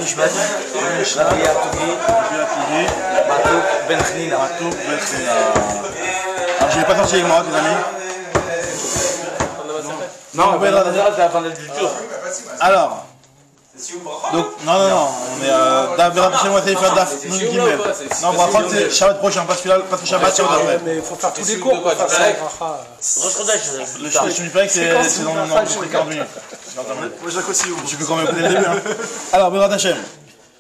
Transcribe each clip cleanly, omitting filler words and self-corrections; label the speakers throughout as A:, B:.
A: נשמת, רבי הטובי, Matok Ben Chnina.
B: Alors je vais pas sortir avec moi, les amis.
A: Non, c'est la fin de la culture.
B: Alors, donc, non, on est David chez moi, c'est faire Daf Nun Gimel. Non, par contre, c'est Shabbat prochain, pas celui-là, pas ce Shabbat, c'est après.
C: Mais il faut faire tous les cours pour faire ça.
B: Je suis pas que c'est dans 40 minutes.
C: Moi, Jacques aussi.
B: Je peux quand même écouter le début. Alors, Bezrat Hashem.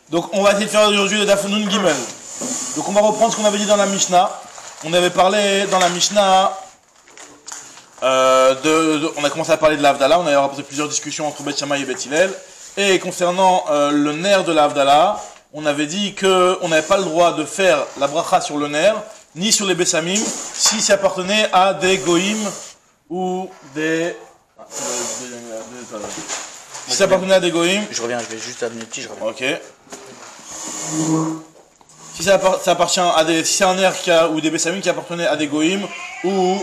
B: Donc, on va essayer de faire aujourd'hui le Daf Nun Gimel. Donc, on va reprendre ce qu'on avait dit dans la Mishnah. On avait parlé dans la Mishnah. On a commencé à parler de l'Avdallah, on avait rapporté plusieurs discussions entre Beth Shammai et Beth Hillel. Et concernant le nerf de l'Avdallah, on avait dit qu'on n'avait pas le droit de faire la bracha sur le nerf, ni sur les Bessamim, si ça appartenait à des Goïm ou des... Si ça appartenait à des Goïm...
A: Je reviens, je vais juste amener le petit, je reviens.
B: Ok. Si ça appartient à des... Si c'est un nerf ou des Bessamim qui appartenaient à des Goïm ou...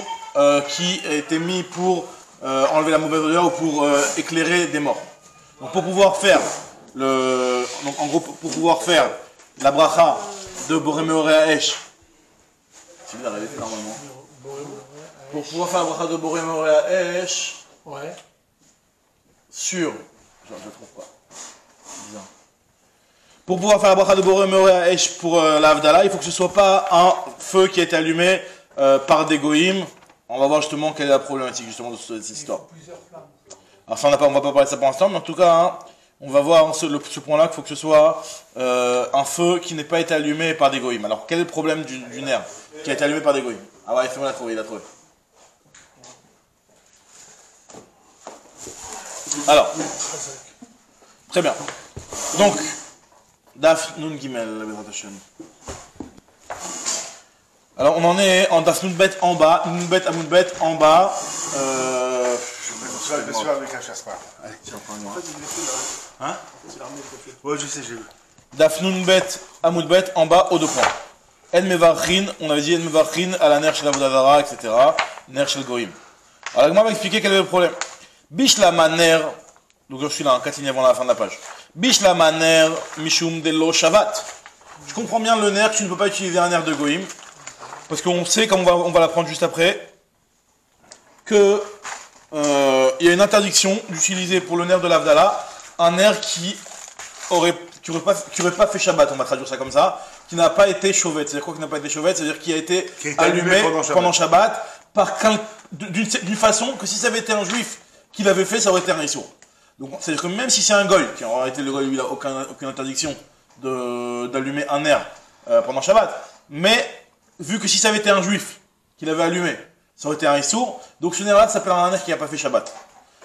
B: qui était mis pour enlever la mauvaise odeur ou pour éclairer des morts. Donc pour pouvoir faire donc en gros pour pouvoir faire la bracha de Boré Meoré Esh, si vous l'arrivez normalement. Pour pouvoir faire la bracha de Boré Meoré Esh,
C: Ouais.
B: sur, je ne trouve pas. Bizarre. Pour pouvoir faire la bracha de Boré Meoré Esh pour l'Avdallah, il faut que ce soit pas un feu qui a été allumé par des goïms. On va voir justement quelle est la problématique justement de cette histoire. Alors ça, on va pas parler de ça pour l'instant, mais en tout cas, hein, on va voir ce point-là qu'il faut que ce soit un feu qui n'ait pas été allumé par des goïms. Alors quel est le problème du nerf qui a été allumé par des goïms? Ah ouais, il l'a trouvé, il a trouvé. Alors, très bien. Donc, Daf Nun Gimel, Bezrat Hashem. Alors on en est en Daf Nun Bet en bas, Nun Bet Amud Bet en bas.
D: Je suis avec un chasse-pas. Allez,
B: Tiens, prends-moi.
D: hein? Ouais, je sais, j'ai vu.
B: Daf Nun Bet Amud Bet en bas, aux deux points. En Mevarchin, on avait dit En Mevarchin à la Ner Shel Avodazara, etc. Ner Shel Goïm. Alors la Gemara va expliquer quel est le problème. Bishlama Ner, donc je suis là, 4 lignes avant la fin de la page. Bishlama Ner Mishum Delo Shavat. Je comprends bien le nerf, tu ne peux pas utiliser un nerf de Goïm. Parce qu'on sait, comme on va l'apprendre juste après, que il y a une interdiction d'utiliser pour le nerf de l'Avdallah un nerf qui aurait pas fait Shabbat, on va traduire ça comme ça, qui n'a pas été chauvette. C'est-à-dire quoi qui n'a pas été chauvette? C'est-à-dire qui a été allumé pendant Shabbat d'une façon que si ça avait été un juif qui l'avait fait, ça aurait été un issour. Donc c'est-à-dire que même si c'est un goy, qui en réalité le goy, il n'a aucune interdiction d'allumer un nerf pendant Shabbat, mais vu que si ça avait été un juif qui l'avait allumé, ça aurait été un issour, donc ce nerf-là s'appelle un nerf qui n'a pas fait Shabbat.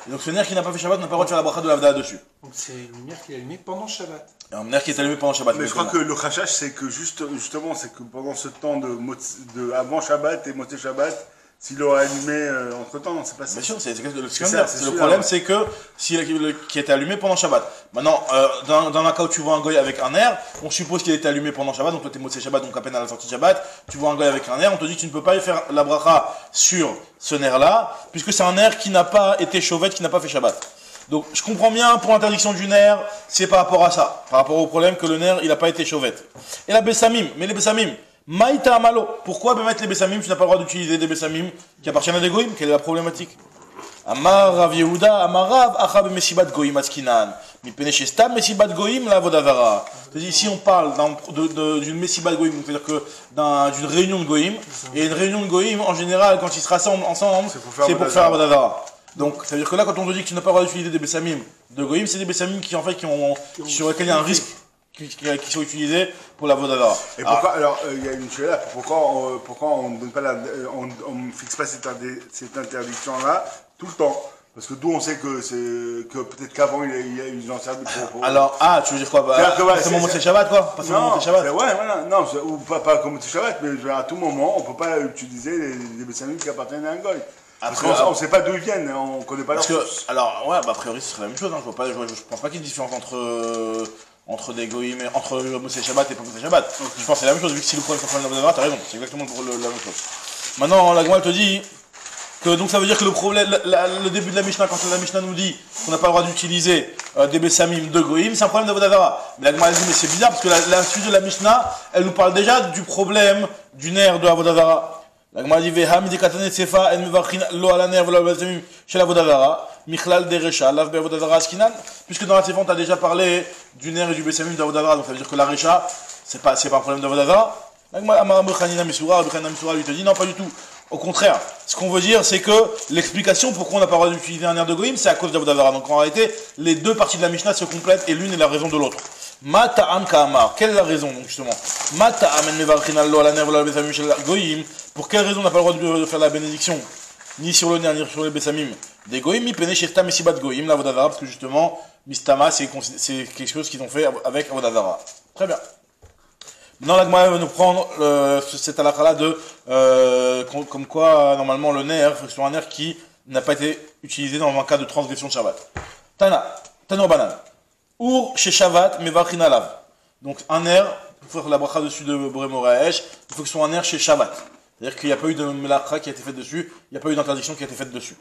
B: Et donc ce nerf qui n'a pas fait Shabbat n'a pas le droit de faire la bracha de l'Avdallah dessus.
C: Donc c'est une lumière qui est allumée pendant Shabbat.
B: Et un nerf qui est allumé pendant Shabbat.
D: Mais je crois que le khashash, c'est que justement, c'est que pendant ce temps avant Shabbat et Motzei Shabbat, s'il l'aurait allumé entre temps, non, c'est pas ça.
B: Bien sûr, c'est le problème, c'est que qui a été allumé pendant Shabbat. Maintenant, dans un cas où tu vois un goy avec un nerf, on suppose qu'il a été allumé pendant Shabbat, donc toi t'es Motzei Shabbat, donc à peine à la sortie de Shabbat, tu vois un goy avec un nerf, on te dit que tu ne peux pas faire la bracha sur ce nerf-là, puisque c'est un nerf qui n'a pas été chauvette, qui n'a pas fait Shabbat. Donc je comprends bien, pour l'interdiction du nerf, c'est par rapport à ça, par rapport au problème que le nerf, il n'a pas été chauvette. Et la Bessamim, mais les Bessamim, Maïta Amalo. Pourquoi mettre les Bessamim? Tu n'as pas le droit d'utiliser des Bessamim qui appartiennent à des Goïm. Quelle est la problématique? Amar Rav Yehuda, Amar Rav, Achab Mesibat Goïm Askinan. Mipeneshestam Mesibat Goïm la Vodavara. C'est-à-dire, ici on parle d'une Mesibat Goïm, c'est-à-dire que d'une réunion de Goïm. Et une réunion de Goïm, en général, quand ils se rassemblent ensemble, c'est pour faire Vodavara. Donc, ça veut dire que là, quand on te dit que tu n'as pas le droit d'utiliser des Bessamim de Goïm, c'est des Bessamim sur lesquels il y a un risque qui sont utilisés pour la Vodavara.
D: Et pourquoi, alors, il y a une chose là, pourquoi on ne donne pas on fixe pas cette interdiction-là tout le temps? Parce que d'où on sait que peut-être qu'avant ils en servaient pour...
B: Alors, tu veux dire quoi? C'est mon Motzei Shabbat, quoi? Pas seulement Motzei Shabbat?
D: Ouais, voilà, non, ou pas comme Motzei Shabbat, mais à tout moment, on ne peut pas utiliser les Bessamim qui appartiennent à un goy. Parce qu'on ne sait pas d'où ils viennent, on ne connaît pas leur source.
B: Alors, ouais, a priori, ce serait la même chose, hein. Je pense pas qu'il y ait une différence entre des goïms, entre Motzei Shabbat et pas Motzei Shabbat. Okay. Je pense que c'est la même chose, vu que si le problème c'est le problème, t'as raison, c'est exactement la même chose. Maintenant, la Gemara te dit que donc ça veut dire que le problème, le début de la Mishnah, quand la Mishnah nous dit qu'on n'a pas le droit d'utiliser des Bessamim de Goïm, c'est un problème d'Avodazara. Mais la Gemara dit, mais c'est bizarre parce que la suite de la Mishnah, elle nous parle déjà du problème du nerf de Avodazara. La Gemara dit, Veham di katane tsefa en mevachin lo ala nerf lo Bessamim chez l'Avodazara, Michlal derecha, lav be Avodazara askinan, puisque dans la tsefa on t'a déjà parlé du nerf et du Bessamim d'Avodazara, donc ça veut dire que la Recha, c'est pas un problème d'Avodazara. La Gemara Amar Bechanina Mesura lui te dit, non, pas du tout. Au contraire, ce qu'on veut dire, c'est que l'explication pourquoi on n'a pas le droit d'utiliser un nerf de Goïm, c'est à cause d'Avodazara. Donc en réalité, les deux parties de la Mishnah se complètent et l'une est la raison de l'autre. Ma ta'am ka'amar. Quelle est la raison, donc justement? Ma ta'am en mevarchin allo ala nerv ala besamim shel Goïm. Pour quelle raison on n'a pas le droit de faire la bénédiction, ni sur le nerf, ni sur les besamim des Goïm, mi pene shefta mesibat Goïm, l'Avodazara, parce que justement, mistama, c'est quelque chose qu'ils ont fait avec Avodazara. Très bien. Maintenant, la Gemara va nous prendre cette halakha-là comme quoi, normalement, le nerf, c'est un nerf qui n'a pas été utilisé dans un cas de transgression de Shabbat. Tano banan. Ur chez Shabbat, mevachin alav. Donc, un nerf, pour faire la bracha dessus de Boré Moraesh, il faut que ce soit un nerf chez Shabbat. C'est-à-dire qu'il n'y a pas eu de melacha qui a été faite dessus, il n'y a pas eu d'interdiction qui a été faite dessus.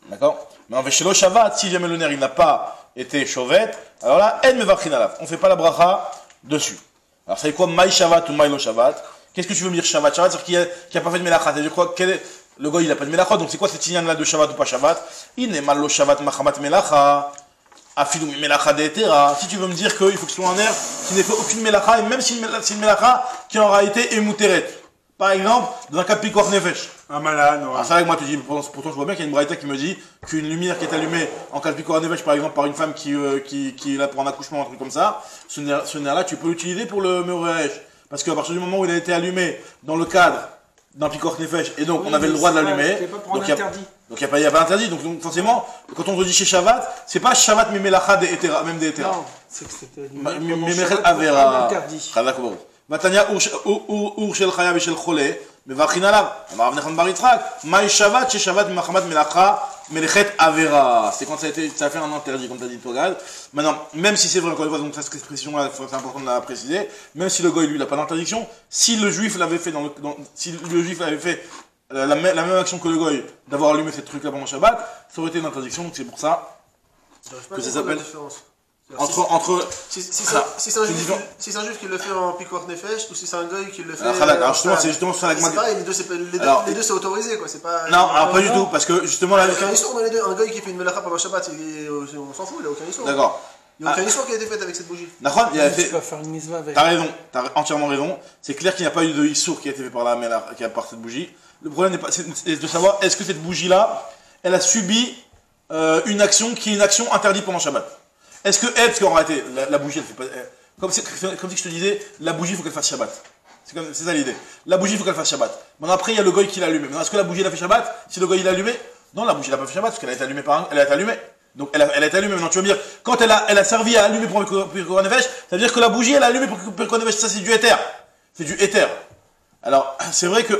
B: D'accord? Mais en fait, chez le Shabbat, si jamais le nerf, il n'a pas été chovet, alors là, en mevachin alav. On ne fait pas la bracha dessus. Alors, ça veut dire quoi, Maï Shabbat ou Maï lo Shabbat? Qu'est-ce que tu veux me dire Shabbat? Shabbat, c'est-à-dire qu'il n'a pas fait de Melacha. C'est-à-dire quoi? Le goy, il n'a pas de Melacha. Donc, c'est quoi cette signal-là de Shabbat ou pas Shabbat? Il n'est mal lo Shabbat, Machamat Melacha. Afilou Melacha de Etera. Si tu veux me dire qu'il faut que ce soit un nerf qui n'ait fait aucune Melacha, et même si c'est une Melacha qui aura été émouteret. Par exemple, dans un cas de Pikor Nefesh.
D: Un malade, ouais.
B: Alors, c'est vrai que moi, tu dis, pourtant, je vois bien qu'il y a une braïta qui me dit qu'une lumière qui est allumée en cas de Pikor Nefesh, par exemple, par une femme qui est là pour un accouchement, un truc comme ça, ce nerf-là, tu peux l'utiliser pour le Meoresh. Parce qu'à partir du moment où il a été allumé dans le cadre d'un Pikor Nefesh, et donc on avait le droit de l'allumer. Donc il n'y a pas interdit. Donc forcément, quand on te dit chez Shabbat, c'est pas Shabbat mais Melacha de Etera, même des Etera.
C: Non, c'est que c'était
B: Memechet Avera.
C: interdit.
B: Matania Ur Shel Chaya Veshel Chole, Mevachin Alav. Amar Avnechon Bar Yitzhak, Maï Shabbat, chez Shabbat, Machamat Melacha, Melechet Avera. C'est quand ça a fait un interdit, comme tu as dit, toi, Gad. Maintenant, même si c'est vrai, encore une fois, donc cette expression-là, c'est important de la préciser, même si le goy, lui, il n'a pas d'interdiction, si le juif l'avait fait la même action que le goy, d'avoir allumé ce truc-là pendant Shabbat, ça aurait été une interdiction, donc c'est pour ça que ça s'appelle.
E: Si c'est un juif qui le fait en Pikor Nefesh ou si c'est un goy qui le fait.
B: Alors justement, c'est justement ça la
E: c'est pareil, les deux c'est autorisé quoi. C'est pas.
B: Non, alors pas du tout, parce que justement là.
E: Il n'y a aucun histoire dans les deux. Un goy qui fait une melacha pendant Shabbat, on s'en fout, il n'y a aucun histoire.
B: D'accord.
E: Il n'y a aucune histoire qui a été faite avec cette bougie.
B: D'accord, il a fait.
C: Tu vas faire une mitzvah avec.
B: T'as raison, t'as entièrement raison. C'est clair qu'il n'y a pas eu de issour qui a été fait par par cette bougie. Le problème n'est pas, c'est de savoir est-ce que cette bougie-là, elle a subi une action qui est une action interdite pendant Shabbat. Est-ce que parce qu'en réalité, la bougie, elle fait pas. Comme si je te disais, la bougie, il faut qu'elle fasse Shabbat. C'est ça l'idée. La bougie, il faut qu'elle fasse Shabbat. Maintenant, après, il y a le goy qui l'a allumé. Maintenant, est-ce que la bougie, elle a fait Shabbat? Si le goy, il l'a allumé? Non, la bougie, elle n'a pas fait Shabbat, parce qu'elle a été allumée elle a été allumée. Donc, elle a été allumée. Maintenant, tu vas me dire, quand elle a servi à allumer pour Pirkor Nefesh, ça veut dire que la bougie, elle a allumé pour Pirkor Nefesh. Ça, c'est du éther. C'est du éther. Alors, c'est vrai que,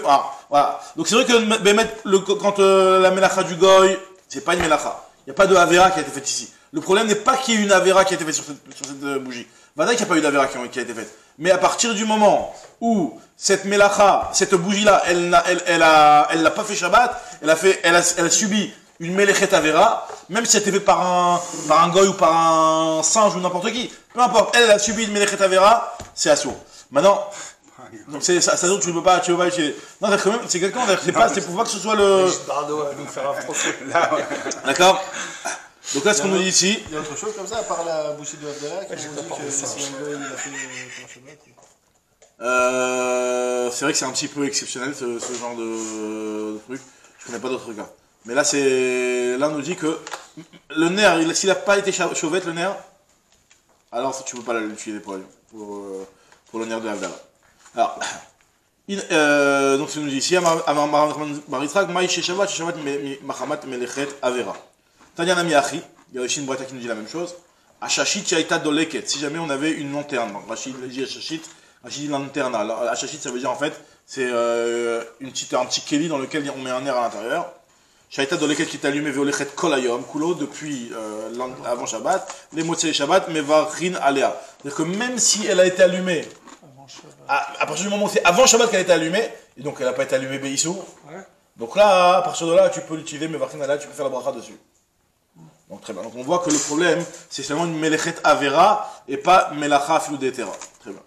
B: voilà. Donc, c'est vrai que, quand la melacha du goy, c'est pas une melacha. Il n'y a pas de Avera qui a été faite ici. Le problème n'est pas qu'il y ait une Avera qui a été faite sur cette bougie. Vadaï qu'il n'y a pas eu d'Avera qui a été faite. Mais à partir du moment où cette melacha, cette bougie-là, elle n'a pas fait Shabbat, elle a subi une melechet Avera, même si elle a été faite par un goy ou par un singe ou n'importe qui, peu importe, elle a subi une melechet Avera, c'est assourd. Maintenant, donc ça tu peux pas utiliser. Non, c'est quelqu'un, c'est pour pas que ce soit le. D'accord. Donc là, ce qu'on nous dit ici.
E: Il y a autre chose comme ça, à part la bougie de Avera, qui nous dit que si un goy il a fait pendant Shabbat.
B: C'est vrai que c'est un petit peu exceptionnel ce genre de truc. Je connais pas d'autres cas. Mais là, on nous dit que le nerf, s'il n'a pas été chauvette, le nerf, alors tu peux pas l'utiliser pour le nerf de Avera. Alors, donc ça nous dit ici, Baritrak, Maï chez Shabbat, Machamat Melechet Avera. Tanya Nami Achi, il y a aussi une braïta qui nous dit la même chose. Ashashit Shaita Doleket, si jamais on avait une lanterne. Rachid dit Ashashit, Rachid dit lanterne. Alors, Ashashit, ça veut dire en fait, c'est un petit keli dans lequel on met un air à l'intérieur. Shaita Doleket qui est allumé Veolechet Kolayom, Kulo, depuis avant Shabbat, les Motsei Shabbat, Mevarin Alea. C'est-à-dire que même si elle a été allumée, à partir du moment où c'est avant Shabbat qu'elle a été allumée, et donc elle n'a pas été allumée Beissou, donc là, à partir de là, tu peux l'utiliser, Mevarin Alea, tu peux faire la bracha dessus. Donc très bien. Donc on voit que le problème, c'est seulement une melechet avera et pas melacha afilou d'etera. Très bien.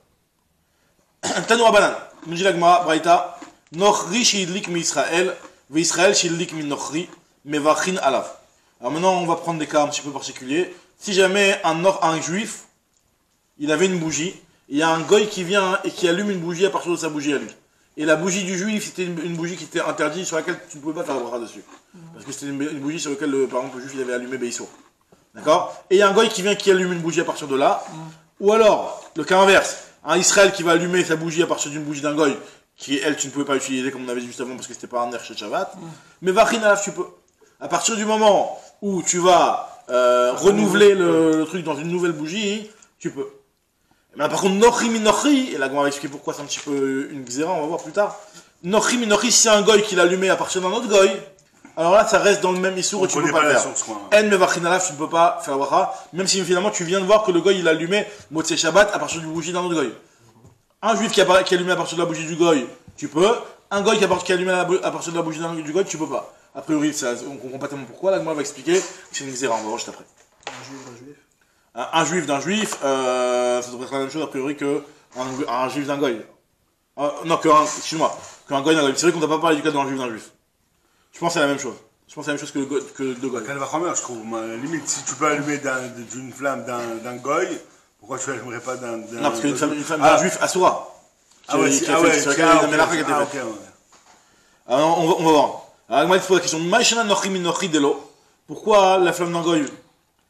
B: Tanu Rabbanan, nous dit la Gemara, Braïta, Nochri sheidlik mi Israël, ve Israël sheidlik mi Nochri, mevachin alav. Alors maintenant, on va prendre des cas un petit peu particuliers. Si jamais un juif, il avait une bougie, il y a un goy qui vient et qui allume une bougie à partir de sa bougie à lui. Et la bougie du juif, c'était une bougie qui était interdite, sur laquelle tu ne pouvais pas faire la bracha dessus. Parce que c'était une bougie sur laquelle, par exemple, le juif il avait allumé Beissour. D'accord? Et il y a un goy qui vient qui allume une bougie à partir de là. Ou alors, le cas inverse, un Israël qui va allumer sa bougie à partir d'une bougie d'un goy, qui elle, tu ne pouvais pas utiliser comme on avait dit juste avant parce que c'était pas un nerf chez Shabbat. Mais vachin alav, tu peux. À partir du moment où tu vas renouveler le truc dans une nouvelle bougie, tu peux. Mais par contre, Nochri mi Nochri, et là on va expliquer pourquoi c'est un petit peu une xéra, on va voir plus tard. Nochri mi Nochri, si c'est un goy qui l'a allumé à partir d'un autre goy, alors là ça reste dans le même issour et tu peux pas le faire. En mevachin alav, tu ne peux pas faire la bracha, même si finalement tu viens de voir que le goy il a allumé Motzei Shabbat à partir d'une bougie d'un autre goy. Un juif qui a allumé à partir de la bougie du goy, tu peux. Un goy qui a allumé à partir de la bougie du goy, tu peux pas. A priori, on comprend pas tellement pourquoi, là moi on va expliquer que c'est une xéra, on va voir juste après. Un juif d'un juif, ça devrait être la même chose a priori qu'un juif d'un goy. Non, qu'un goy d'un goy. C'est vrai qu'on n'a pas parlé du cas d'un juif d'un juif. Je pense que c'est la même chose. Je pense que c'est la même chose que deux goy.
D: Quelle va quand même, je trouve. Limite, si tu peux allumer d'une flamme d'un goy, pourquoi tu n'allumerais pas d'un.
B: Non, parce qu'une flamme d'un juif Asura.
D: Ah ouais, c'est vrai.
B: On va voir. Alors, il faut la question. Maïshana nochri min nochri delo. Pourquoi la flamme d'un goy,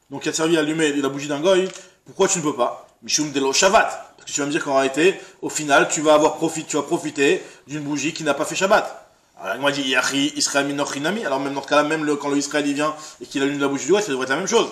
B: donc qui a servi à allumer la bougie d'un goy, pourquoi tu ne peux pas? Mishum delo Shabbat. Parce que tu vas me dire qu'en réalité, au final, tu vas profiter d'une bougie qui n'a pas fait Shabbat. Alors, il m'a dit, Yachi Israël min nochri nami. Alors, même dans ce cas-là, quand le Israël il vient et qu'il allume la bougie du goy, ça devrait être la même chose.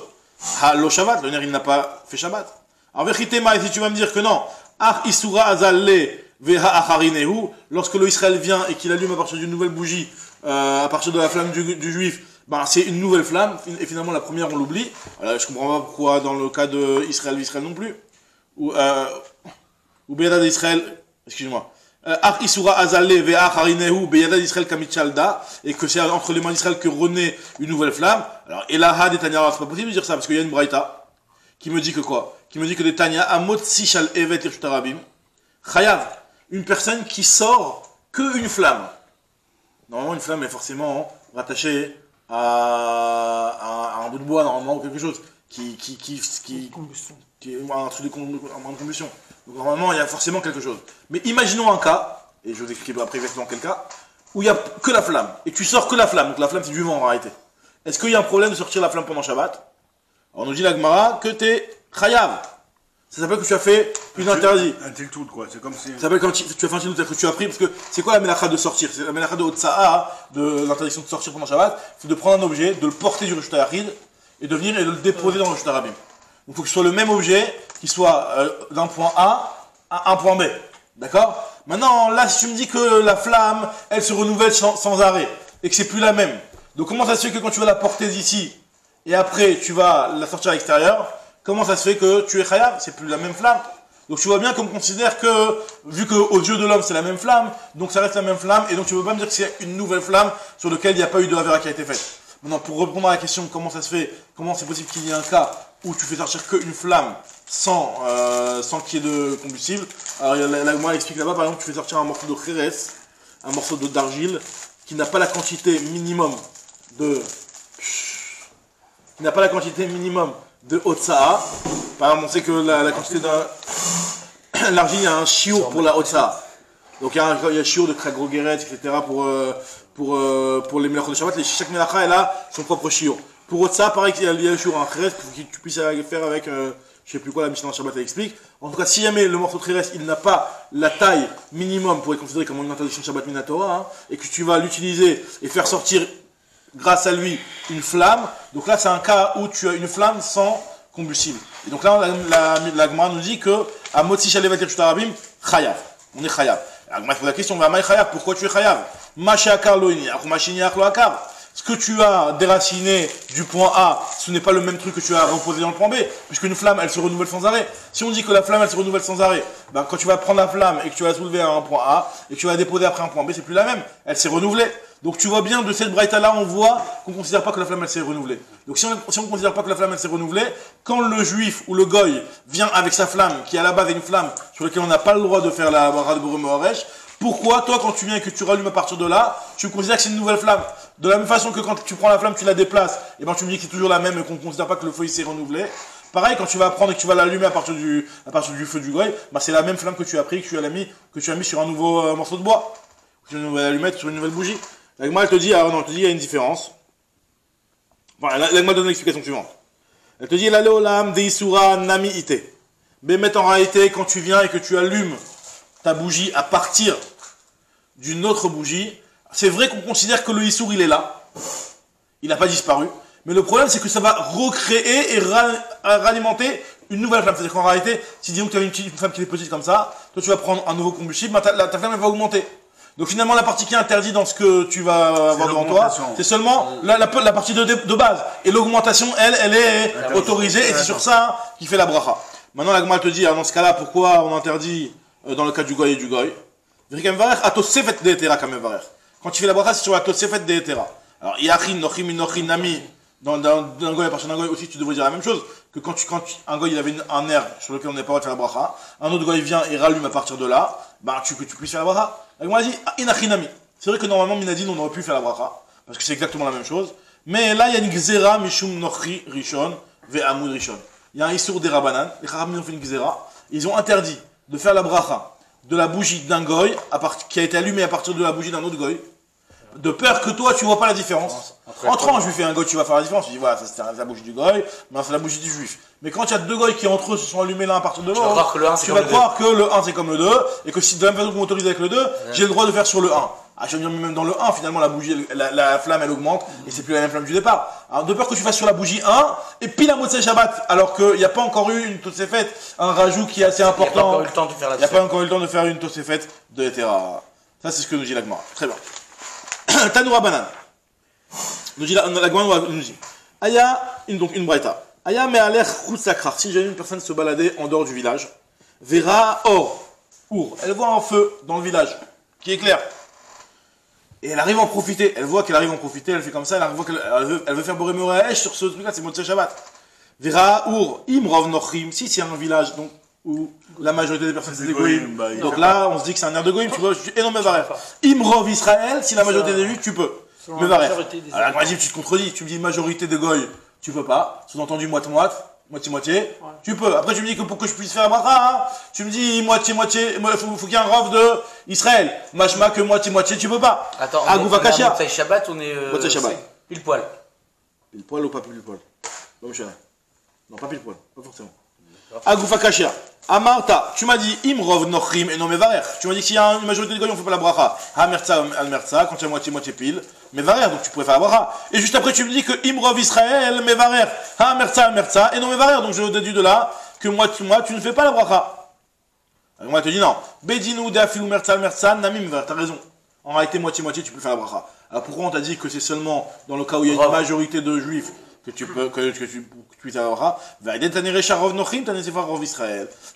B: Ha lo Shabbat. Le nerf, il n'a pas fait Shabbat. Alors, vérité, si tu vas me dire que non, Ach Isura Azale Veha Acharinehu, lorsque le Israël vient et qu'il allume à partir d'une nouvelle bougie, à partir de la flamme du juif, c'est une nouvelle flamme, et finalement la première on l'oublie. Je comprends pas pourquoi dans le cas de Israël non plus. Ou Beyada d'Israël, excuse-moi. Ach Isura Azale Veha Acharinehu, Beyada d'Israël Kamichalda, et que c'est entre les mains d'Israël que renaît une nouvelle flamme. Alors, Elaha de Tanya, c'est pas possible de dire ça, parce qu'il y a une braïta qui me dit que quoi? Qui me dit que de Tanya, Amot Sishal Evet Irshtarabim, Chayav, une personne qui sort que une flamme. Normalement, une flamme est forcément rattachée à un bout de bois, normalement, ou quelque chose qui un truc de combustion. Donc, normalement, il y a forcément quelque chose. Mais imaginons un cas, et je vais vous expliquer après exactement quel cas, où il n'y a que la flamme, et tu sors que la flamme, donc la flamme c'est du vent en réalité. Est-ce qu'il y a un problème de sortir la flamme pendant Shabbat? Alors, on nous dit la Gemara que t'es chayav. Ça s'appelle que tu as fait une interdit.
D: Un tiltout, quoi. C'est comme si.
B: Ça s'appelle quand tu as fait un tiltout, que tu as pris, parce que c'est quoi la melacha de sortir? C'est la melacha de Otsa'a, de l'interdiction de sortir pendant Shabbat, c'est de prendre un objet, de le porter du Reshut HaYachid, et de venir et de le déposer dans le Reshut HaRabim. Donc il faut que ce soit le même objet, qui soit d'un point A à un point B. D'accord? Maintenant, là, si tu me dis que la flamme, elle se renouvelle sans arrêt, et que c'est plus la même, donc comment ça se fait que quand tu vas la porter d'ici, et après tu vas la sortir à l'extérieur, comment ça se fait que tu es chayav? C'est plus la même flamme. Donc tu vois bien qu'on considère que, vu qu'aux yeux de l'homme c'est la même flamme, donc ça reste la même flamme, et donc tu ne peux pas me dire que c'est une nouvelle flamme sur laquelle il n'y a pas eu de avera qui a été faite. Maintenant, pour répondre à la question comment ça se fait, comment c'est possible qu'il y ait un cas où tu fais sortir qu'une flamme sans qu'il y ait de combustible, alors moi elle explique là-bas, par exemple, tu fais sortir un morceau de kheres, un morceau d'argile, qui n'a pas la quantité minimum de Otsa'a. Par exemple, on sait que la quantité de l'argile, il y a un chiour pour la Otsa'a. Donc il y a un chiour de Kragro-Geret, etc. pour les melachot de Shabbat. Chaque melacha, elle a son propre chiour. Pour Otsa'a, pareil, il y a le chiour en Kheres, que tu puisses faire avec, je sais plus quoi, la Mishnah Shabbat elle explique. En tout cas, si jamais le morceau de Kheres, il n'a pas la taille minimum pour être considéré comme une interdiction de Shabbat Minatora, et que tu vas l'utiliser et faire sortir grâce à lui une flamme, donc là c'est un cas où tu as une flamme sans combustible. Et donc là la Gemara nous dit que à Motzi Shalevat Reshut HaRabim, chayav. On est chayav. La Gemara pose la question, pourquoi tu es chayav? Mashakar lo iniach ou mashiniach lo akar. ce que tu as déraciné du point A, ce n'est pas le même truc que tu as reposé dans le point B, puisque une flamme, elle se renouvelle sans arrêt. Si on dit que la flamme, elle se renouvelle sans arrêt, ben, quand tu vas prendre la flamme et que tu vas la soulever à un point A, et que tu vas la déposer après un point B, c'est plus la même. Elle s'est renouvelée. Donc tu vois bien, de cette braïta-là, on voit qu'on ne considère pas que la flamme, elle s'est renouvelée. Donc si on ne considère pas que la flamme, elle s'est renouvelée, quand le juif ou le goy vient avec sa flamme, qui à la base est une flamme sur laquelle on n'a pas le droit de faire la bracha de Boré Moharesh, pourquoi, toi, quand tu viens et que tu rallumes à partir de là, tu considères que c'est une nouvelle flamme? De la même façon que quand tu prends la flamme, tu la déplaces, et ben tu me dis que c'est toujours la même et qu'on ne considère pas que le feu il s'est renouvelé. Pareil, quand tu vas prendre et que tu vas l'allumer à partir du feu du goy, ben c'est la même flamme que tu as pris, que tu as mis sur un nouveau morceau de bois, sur une nouvelle allumette, sur une nouvelle bougie. L'agma, elle te dit, ah non, elle te dit, il y a une différence. Enfin, l'agma donne l'explication suivante. Elle te dit, la leolam de isura nami ite. Mais en réalité, quand tu viens et que tu allumes ta bougie à partir d'une autre bougie, c'est vrai qu'on considère que le issour il est là, il n'a pas disparu, mais le problème c'est que ça va recréer et ralimenter une nouvelle flamme. C'est-à-dire qu'en réalité, si disons que tu as une flamme qui est petite comme ça, toi tu vas prendre un nouveau combustible, ben, ta flamme elle va augmenter. Donc finalement la partie qui est interdite dans ce que tu vas avoir devant toi, c'est seulement la partie de base. Et l'augmentation, elle est autorisée et c'est sur ça qu'il fait la bracha. Maintenant la Gemara te dit, dans ce cas-là, pourquoi on interdit dans le cas du goy et du goy? Quand tu fais la bracha, c'est sur la tosefet de etera. Alors, yachin, nochim, nochin, nami, dans un goy, à partir d'un goy aussi, tu devrais dire la même chose, que quand un goy, il avait un air sur lequel on n'est pas droit de faire la bracha, un autre goy vient et rallume à partir de là, bah, tu puisses faire la bracha. La Gemara dit, inachin, nami. C'est vrai que normalement, Minadine, on aurait pu faire la bracha, parce que c'est exactement la même chose, mais là, il y a une gzera, mishum, nochi, rishon, ve amud rishon. Il y a un issour des rabanan, les charabim ont fait une gzera, ils ont interdit de faire la bracha de la bougie d'un goy qui a été allumée à partir de la bougie d'un autre goy, de peur que toi tu vois pas la différence. Entre un juif et un goy, tu vas faire la différence. Tu dis voilà, ça c'est la bougie du goy, mais c'est la bougie du juif. Mais quand il y a deux goys qui entre eux se sont allumés l'un à partir de l'autre, tu vas croire que le 1 c'est comme le 2, et que si de la même façon qu'on m'autorise avec le 2, j'ai le droit de faire sur le 1. Ah, je veux dire, même dans le 1, finalement, la bougie, la flamme, elle augmente, et c'est plus la même flamme du départ. Alors, de peur que tu fasses sur la bougie 1, et puis la Motzei Shabbat, alors qu'il n'y a pas encore eu une Tosefet, un rajout qui est assez important. Il n'y a pas encore eu le temps de faire une Tosefet de Etera. Ça, c'est ce que nous dit la Gemara. Très bien. Tanoura Banan. Nous dit la Gemara nous dit. Aya, donc une braïta. Aya me'alech chutzakrach. Si jamais une personne se baladait en dehors du village, verra or, elle voit un feu dans le village, qui est clair. Et elle arrive à en profiter, elle voit qu'elle arrive à en profiter, elle fait comme ça, elle veut faire Boré Moharesh sur ce truc-là, c'est Motzei Shabbat. Vera Ur, Imrov Nochrim, si c'est un village donc, où la majorité des personnes c'est des Goïm, donc là on se dit que c'est un air de Goïm, tu vois, et non Mevarer. Imrov Israël, si la majorité des Juifs, tu peux. Mevarer. Alors moi tu te contredis, tu me dis majorité de Goïm, tu peux pas, sous-entendu moitié-moitié, tu peux. Après tu me dis que pour que je puisse faire la bracha, tu me dis moitié-moitié, il faut qu'il y ait un rov de Israël. Machma que moitié-moitié, tu peux pas.
A: Attends,
B: on est
A: Motzei Shabbat, on est
B: Motzei Shabbat.
A: Pile poil.
B: Pile poil ou pas pile poil? Non, pas pile poil, pas forcément. Agoufa Kashia. Amarta, tu m'as dit Imrov Nochrim et non Mevarer. Tu m'as dit que s'il y a une majorité de goy, on fait pas la bracha. Hamerza, Almerza, quand il y a moitié pile, Mevarer, donc tu pourrais faire la bracha. Et juste après, tu me dis que Imrov Israël, Mevarer, Hamerza, Almerza et non Mevarer. Donc je déduis de là que moi, tu ne fais pas la bracha. Alors moi, elle te dit non. Bedinu, Dafilou, Merza, Almerza, Nami Mevarer, t'as raison. En réalité, moitié, tu peux faire la bracha. Alors pourquoi on t'a dit que c'est seulement dans le cas où il y a une majorité de juifs que tu puisses faire la bracha?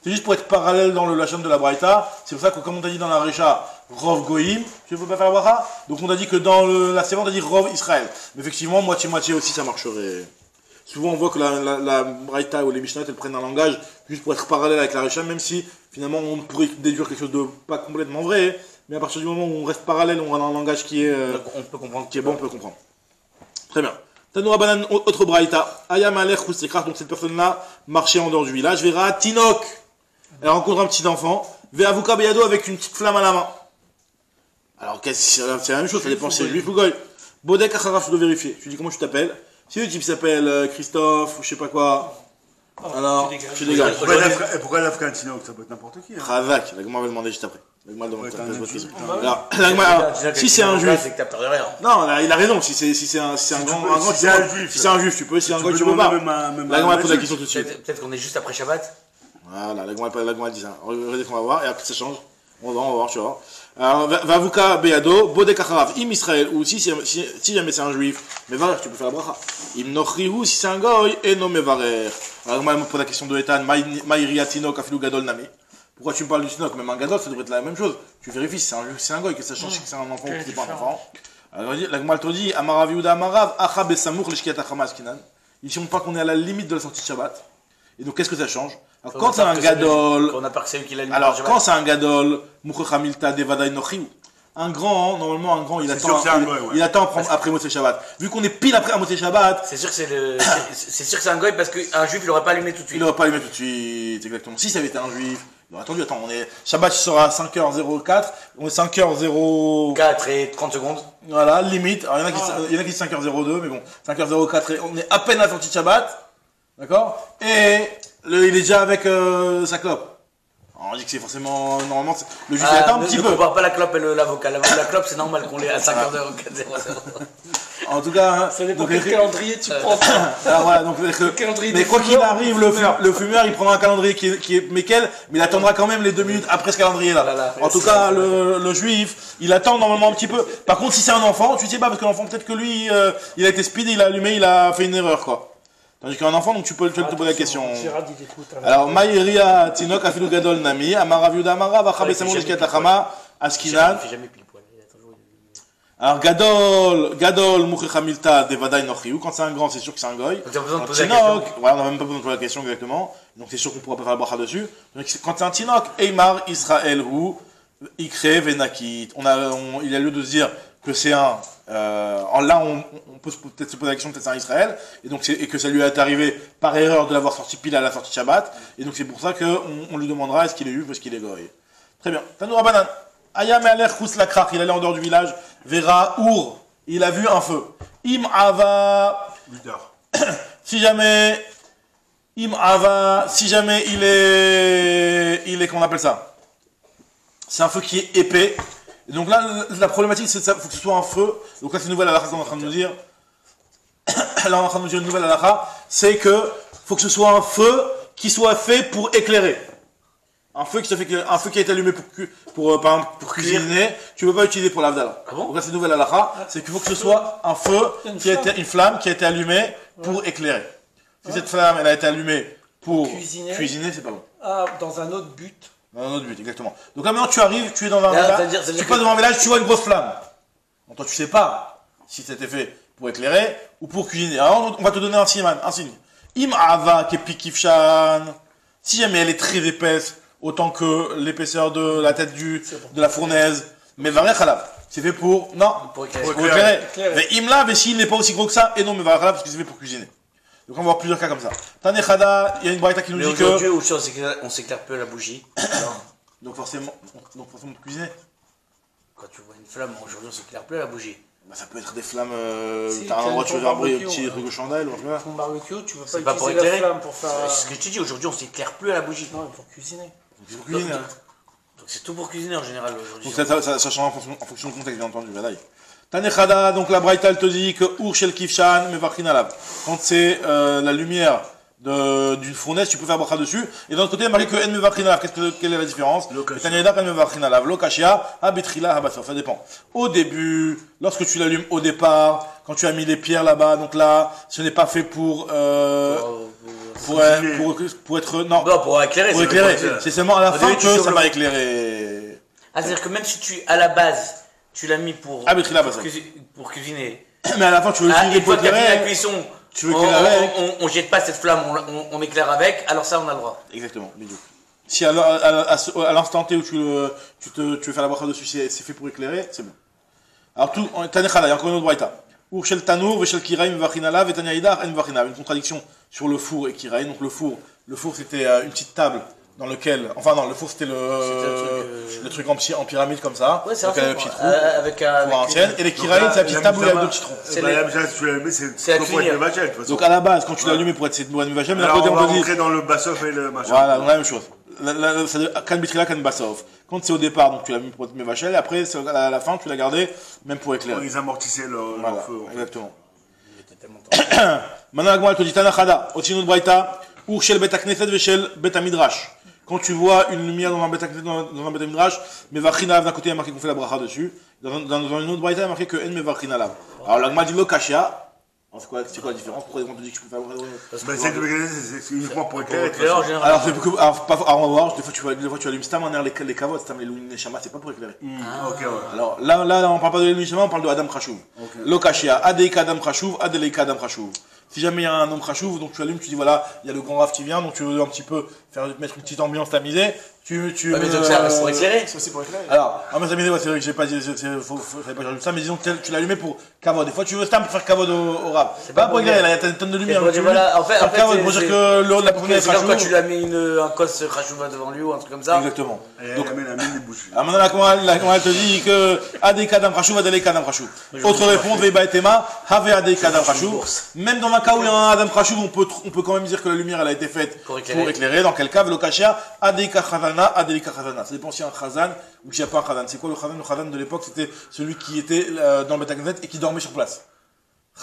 B: C'est juste pour être parallèle dans le lachon de la Braïta. C'est pour ça que, comme on t'a dit dans la Recha, Rov Goïm, tu ne peux pas faire la bracha. Donc on t'a dit que dans la Sévère, on t'a dit Rov Israël. Mais effectivement, moitié aussi, ça marcherait. Souvent, on voit que la Braïta ou les Mishnayot, elles prennent un langage juste pour être parallèle avec la Recha, même si finalement on pourrait déduire quelque chose de pas complètement vrai. Mais à partir du moment où on reste parallèle, on a un langage qui est,
A: on peut comprendre,
B: qui est bon, on peut comprendre. Très bien. Tanoura Banan, autre braïta. Ayam Alech Roussekrar, donc cette personne-là marchait en dehors du village. Verra Tinok. Elle rencontre un petit enfant. Ve'avuka Beyado avec une petite flamme à la main. Alors, c'est la même chose, ça dépend si c'est juif ou goy. Bodek Acharaf, je dois vérifier. Je lui dis comment tu t'appelles. Si le type s'appelle Christophe ou je sais pas quoi. Alors, tu dégages.
D: Pourquoi elle a fait un Tinok? Ça peut être n'importe qui.
B: Ravak, la Gemara va demander juste après. Alors, si c'est un juif,
A: c'est que t'as peur de rien.
B: non, là, il a raison. Si c'est un juif, tu peux. Si c'est un goy, tu peux pas. La Gemara pose la question tout de suite.
A: Peut-être qu'on est juste après Shabbat.
B: Voilà, la Gemara dit ça. On va voir et après ça change. On va voir, tu vois. Alors, Vavuka Beado, Bodek Acharav, Im Israël, ou si jamais c'est un juif, Mevarer, tu peux faire la bracha. Im Nochrihu, si c'est un goy, Eno Mevarer. Alors, moi, je me pose la question de Ethan, Maïria Tinok, Afilu Gadol Nami. Pourquoi tu me parles du Tinok? Même un Gadol, ça devrait être la même chose. Tu vérifies si c'est un juif, si c'est un goy, que ça change si c'est un enfant ou si c'est pas un enfant. Alors, la Gemara te dit, Amarav Yuda Amarav, Acha Besamour, Leshkiat Achamas Kinan. Ici, on parle qu'on est à la limite de la sortie de Shabbat. Et donc, qu'est-ce que ça change? Alors, quand c'est un gadol,
A: on a pas que c'est lui qui l'a lu.
B: alors quand c'est un gadol, Mouchachamilta Devadaï Nochiou, un grand, normalement un grand, il attend après Motzei Shabbat. Vu qu'on est pile après Motzei Shabbat,
A: c'est sûr que c'est sûr que c'est un goy parce qu'un juif il aurait pas allumé tout de suite.
B: Il aurait pas allumé tout de suite, exactement. Si ça avait été un juif, il aurait attendu, attends, on est, Shabbat sera à 5h04, on est 5h0...
A: 4 et 30 secondes.
B: Voilà, limite. Alors, il y en a qui disent 5h02, mais bon, 5h04, on est à peine à la sortie de Shabbat, d'accord? Et il est déjà avec sa clope. Alors, on dit que c'est forcément, normalement, le juif il attend un petit peu.
A: Ne compare pas la clope et l'avocat. La clope, c'est normal qu'on l'ait à 5h04.
B: En tout cas,
C: Ça dépend quel calendrier tu prends.
B: alors voilà, donc,
C: calendrier
B: mais
C: des
B: quoi qu'il
C: fumeurs,
B: arrive, le fumeur, il prendra un calendrier qui est Mekel, mais il attendra quand même les 2 minutes après ce calendrier-là.
A: Voilà.
B: En tout cas, le juif, il attend normalement un petit peu. Par contre, si c'est un enfant, tu sais pas, parce que l'enfant, peut-être que lui, il a été speed, il a allumé, il a fait une erreur, quoi. Tandis qu'un enfant, donc tu peux te poser la question. Alors, Maïria, Tinok, Afilu Gadol, Nami, Amarav Yuda Amarav, Achabe Samou, Leshkiat Achama, Askinan.
A: Il fait jamais pile poil.
B: Alors, Gadol, Mouchechamilta, Devadaï Nochiou. Quand c'est un grand, c'est sûr que c'est un goy.
A: Donc, t'as besoin de poser la
B: Tinok,
A: question.
B: voilà, on n'a même pas besoin de poser la question exactement. Donc, c'est sûr qu'on pourra pas faire la bracha dessus. Donc, quand c'est un Tinok, Eimar, Israël, Hu, Ikre, Venakit. Il y a lieu de se dire que c'est un, là, on peut peut-être se poser la question, peut-être c'est un Israël, et que ça lui est arrivé par erreur de l'avoir sorti pile à la sortie de Shabbat, et donc c'est pour ça qu'on lui demandera est-ce qu'il est juif ou est-ce qu'il est goy. Très bien. Tanoura Banan. Ayam Aler Khous Lakrach, il allait en dehors du village, Vera Our, il a vu un feu. Im Ava, si jamais il est, comment on appelle ça? C'est un feu qui est épais. Et donc là, la problématique, c'est qu'il faut que ce soit un feu. Donc là, c'est une nouvelle halakha qu'on est en train de nous dire. Là, on est en train de nous dire une nouvelle halakha. C'est que faut que ce soit un feu qui soit fait pour éclairer. Un feu qui a été allumé pour cuisiner, tu ne peux pas l'utiliser pour l'avdala.
A: Ah bon?
B: Donc là, c'est une nouvelle halakha. C'est qu'il faut que ce soit un feu, une flamme qui a été allumée pour éclairer. Si cette flamme, elle a été allumée pour cuisiner, c'est pas bon.
C: Ah, dans un autre but.
B: Dans un autre but, exactement. Donc là, maintenant, tu arrives, tu es dans un village, tu passes devant un village, tu vois une grosse flamme. Donc toi, tu sais pas si c'était fait pour éclairer ou pour cuisiner. Alors, on va te donner un signe. Im ava kepikifshan. Si jamais elle est très épaisse, autant que l'épaisseur de la tête de la fournaise, mais varech halav. C'est fait pour éclairer. Mais imla, mais s'il n'est pas aussi gros que ça, et non, mais varech halav, parce que c'est fait pour cuisiner. Donc on va voir plusieurs cas comme ça. Tanechada, il y a une braïta qui nous dit que...
A: Mais aujourd'hui, on s'éclaire peu à la bougie.
B: donc forcément pour cuisiner.
A: Quand tu vois une flamme, aujourd'hui on s'éclaire plus à la bougie.
B: Bah, ça peut être des flammes, t'as un endroit où tu veux faire un petit truc de chandelle ou un
C: Ton barbecue, tu veux
A: pas
C: utiliser
A: pour
C: la flamme pour faire...
A: C'est ce que je te dis, aujourd'hui on s'éclaire plus à la bougie.
C: Non, pour cuisiner.
B: pour cuisiner.
A: Donc c'est tout pour cuisiner en général aujourd'hui.
B: Donc ça change en fonction du contexte, bien entendu. Tanechada, donc la braïta elle te dit que Ur shel kifshan mevachin alav. Quand c'est la lumière d'une fournaise, tu peux faire bracha dessus. Et d'un autre côté, il y a marqué que en mevachin alav. Quelle est la différence? Tanechada en mevachin alav. Lo kashia abitrila habasof. Ça dépend. Au début, lorsque tu l'allumes au départ, quand tu as mis les pierres là-bas, donc là, ce n'est pas fait pour être non.
A: Non, pour éclairer.
B: Pour éclairer. C'est seulement à la fin que ça va éclairer.
A: Ah, c'est-à-dire que même si à la base, tu l'as mis pour cuisiner.
B: Mais à la fin, tu veux
A: utiliser
B: pour éclairer.
A: La cuisson, on jette pas cette flamme, on éclaire avec, alors ça, on a le droit.
B: Exactement, bidou. Si à l'instant T où tu veux faire la bracha dessus, c'est fait pour éclairer, c'est bon. Alors, Tanechada, il y a encore une autre braïta. Ur shel tanour, veshel kiraim, vachinala, vetania idar, en vachina. Une contradiction sur le four et kiraim. Donc, le four c'était une petite table dans lequel, enfin non, le four c'était le truc en pyramide comme ça,
A: ouais,
B: donc avec un petit trou,
A: avec
B: ancienne, et les kiraïs c'est la petite table où il y a deux petits trous.
D: C'est la cuisinière.
B: Donc à la base, quand tu l'allumes pour être cette bonne vachette, mais
D: là on va rentrer dans le bassof et le machin.
B: Voilà, donc la même chose. Kan bitrila, kan bassof. Quand c'est au départ, donc tu l'as mis pour être mes vachelles, et après à la fin tu l'as gardé même pour éclairer.
D: Ils amortissaient leur feu.
B: Exactement. Maintenant la Gemara te dit Tanachada, au-dessus de Braïta, ou shel bet hakneset ve shel bet hamidrash. quand tu vois une lumière dans un Beth Midrash, Mevarchin Alav d'un côté, il y a marqué qu'on fait la bracha dessus. Dans une autre braïta, il y a marqué que En Mevarchin Alav. Alors l'Agma dit lo Kashia. C'est quoi la différence? Pourquoi on te dit que je peux faire
D: C'est uniquement pour éclairer.
B: Alors, on va voir, des fois tu allumes Stam en air les kavod, Stam les Neshama, c'est pas pour éclairer.
D: Ok, ouais.
B: Alors là, on parle pas de Neshama, on parle de Adam Khashuv. Lokashia, Adeika Adam Khashuv, Adeleka Adam Khashuv. Si jamais il y a un homme Khashuv, donc tu allumes, tu dis voilà, il y a le grand Rav qui vient, donc tu veux un petit peu mettre une petite ambiance tamisée.
A: Mais donc c'est pour éclairer.
E: C'est aussi pour éclairer.
B: Alors, ambiance tamisée, c'est vrai que j'ai pas dit, j'avais pas dit ça, mais disons que tu l'as allumé pour Kavod. Des fois tu veux Stam pour faire Kavod au Rav. C'est pas pour éclairer, là, il y a une tonne de lumière.
A: Voilà, en fait,
B: pour dire que l'eau de la première est
A: c'est comme quand tu lui as mis un cos Khashuva devant lui ou un truc comme ça.
B: Exactement.
D: Donc, la mine des bouches.
B: Ah, maintenant, comment elle te dit que Adeika Adam Khashuv, Adeleka Adam Khashuv. Autre réponse, Veba et Tema, Have Adeika Adam Khashuv. Même dans un cas où il y a un Adam Khashuv, on peut quand même dire que la lumière, elle a été faite pour éclairer. Dans quel cas, Velokashia, Adeika Chazana, Adeleka Chazana. Ça dépend s'il y a un Chazan ou s'il n'y a pas un Chazan. C'est quoi le Chazan? Le Chazan de l'époque, c'était celui qui était dans le Beth Knesset et qui dormait sur place.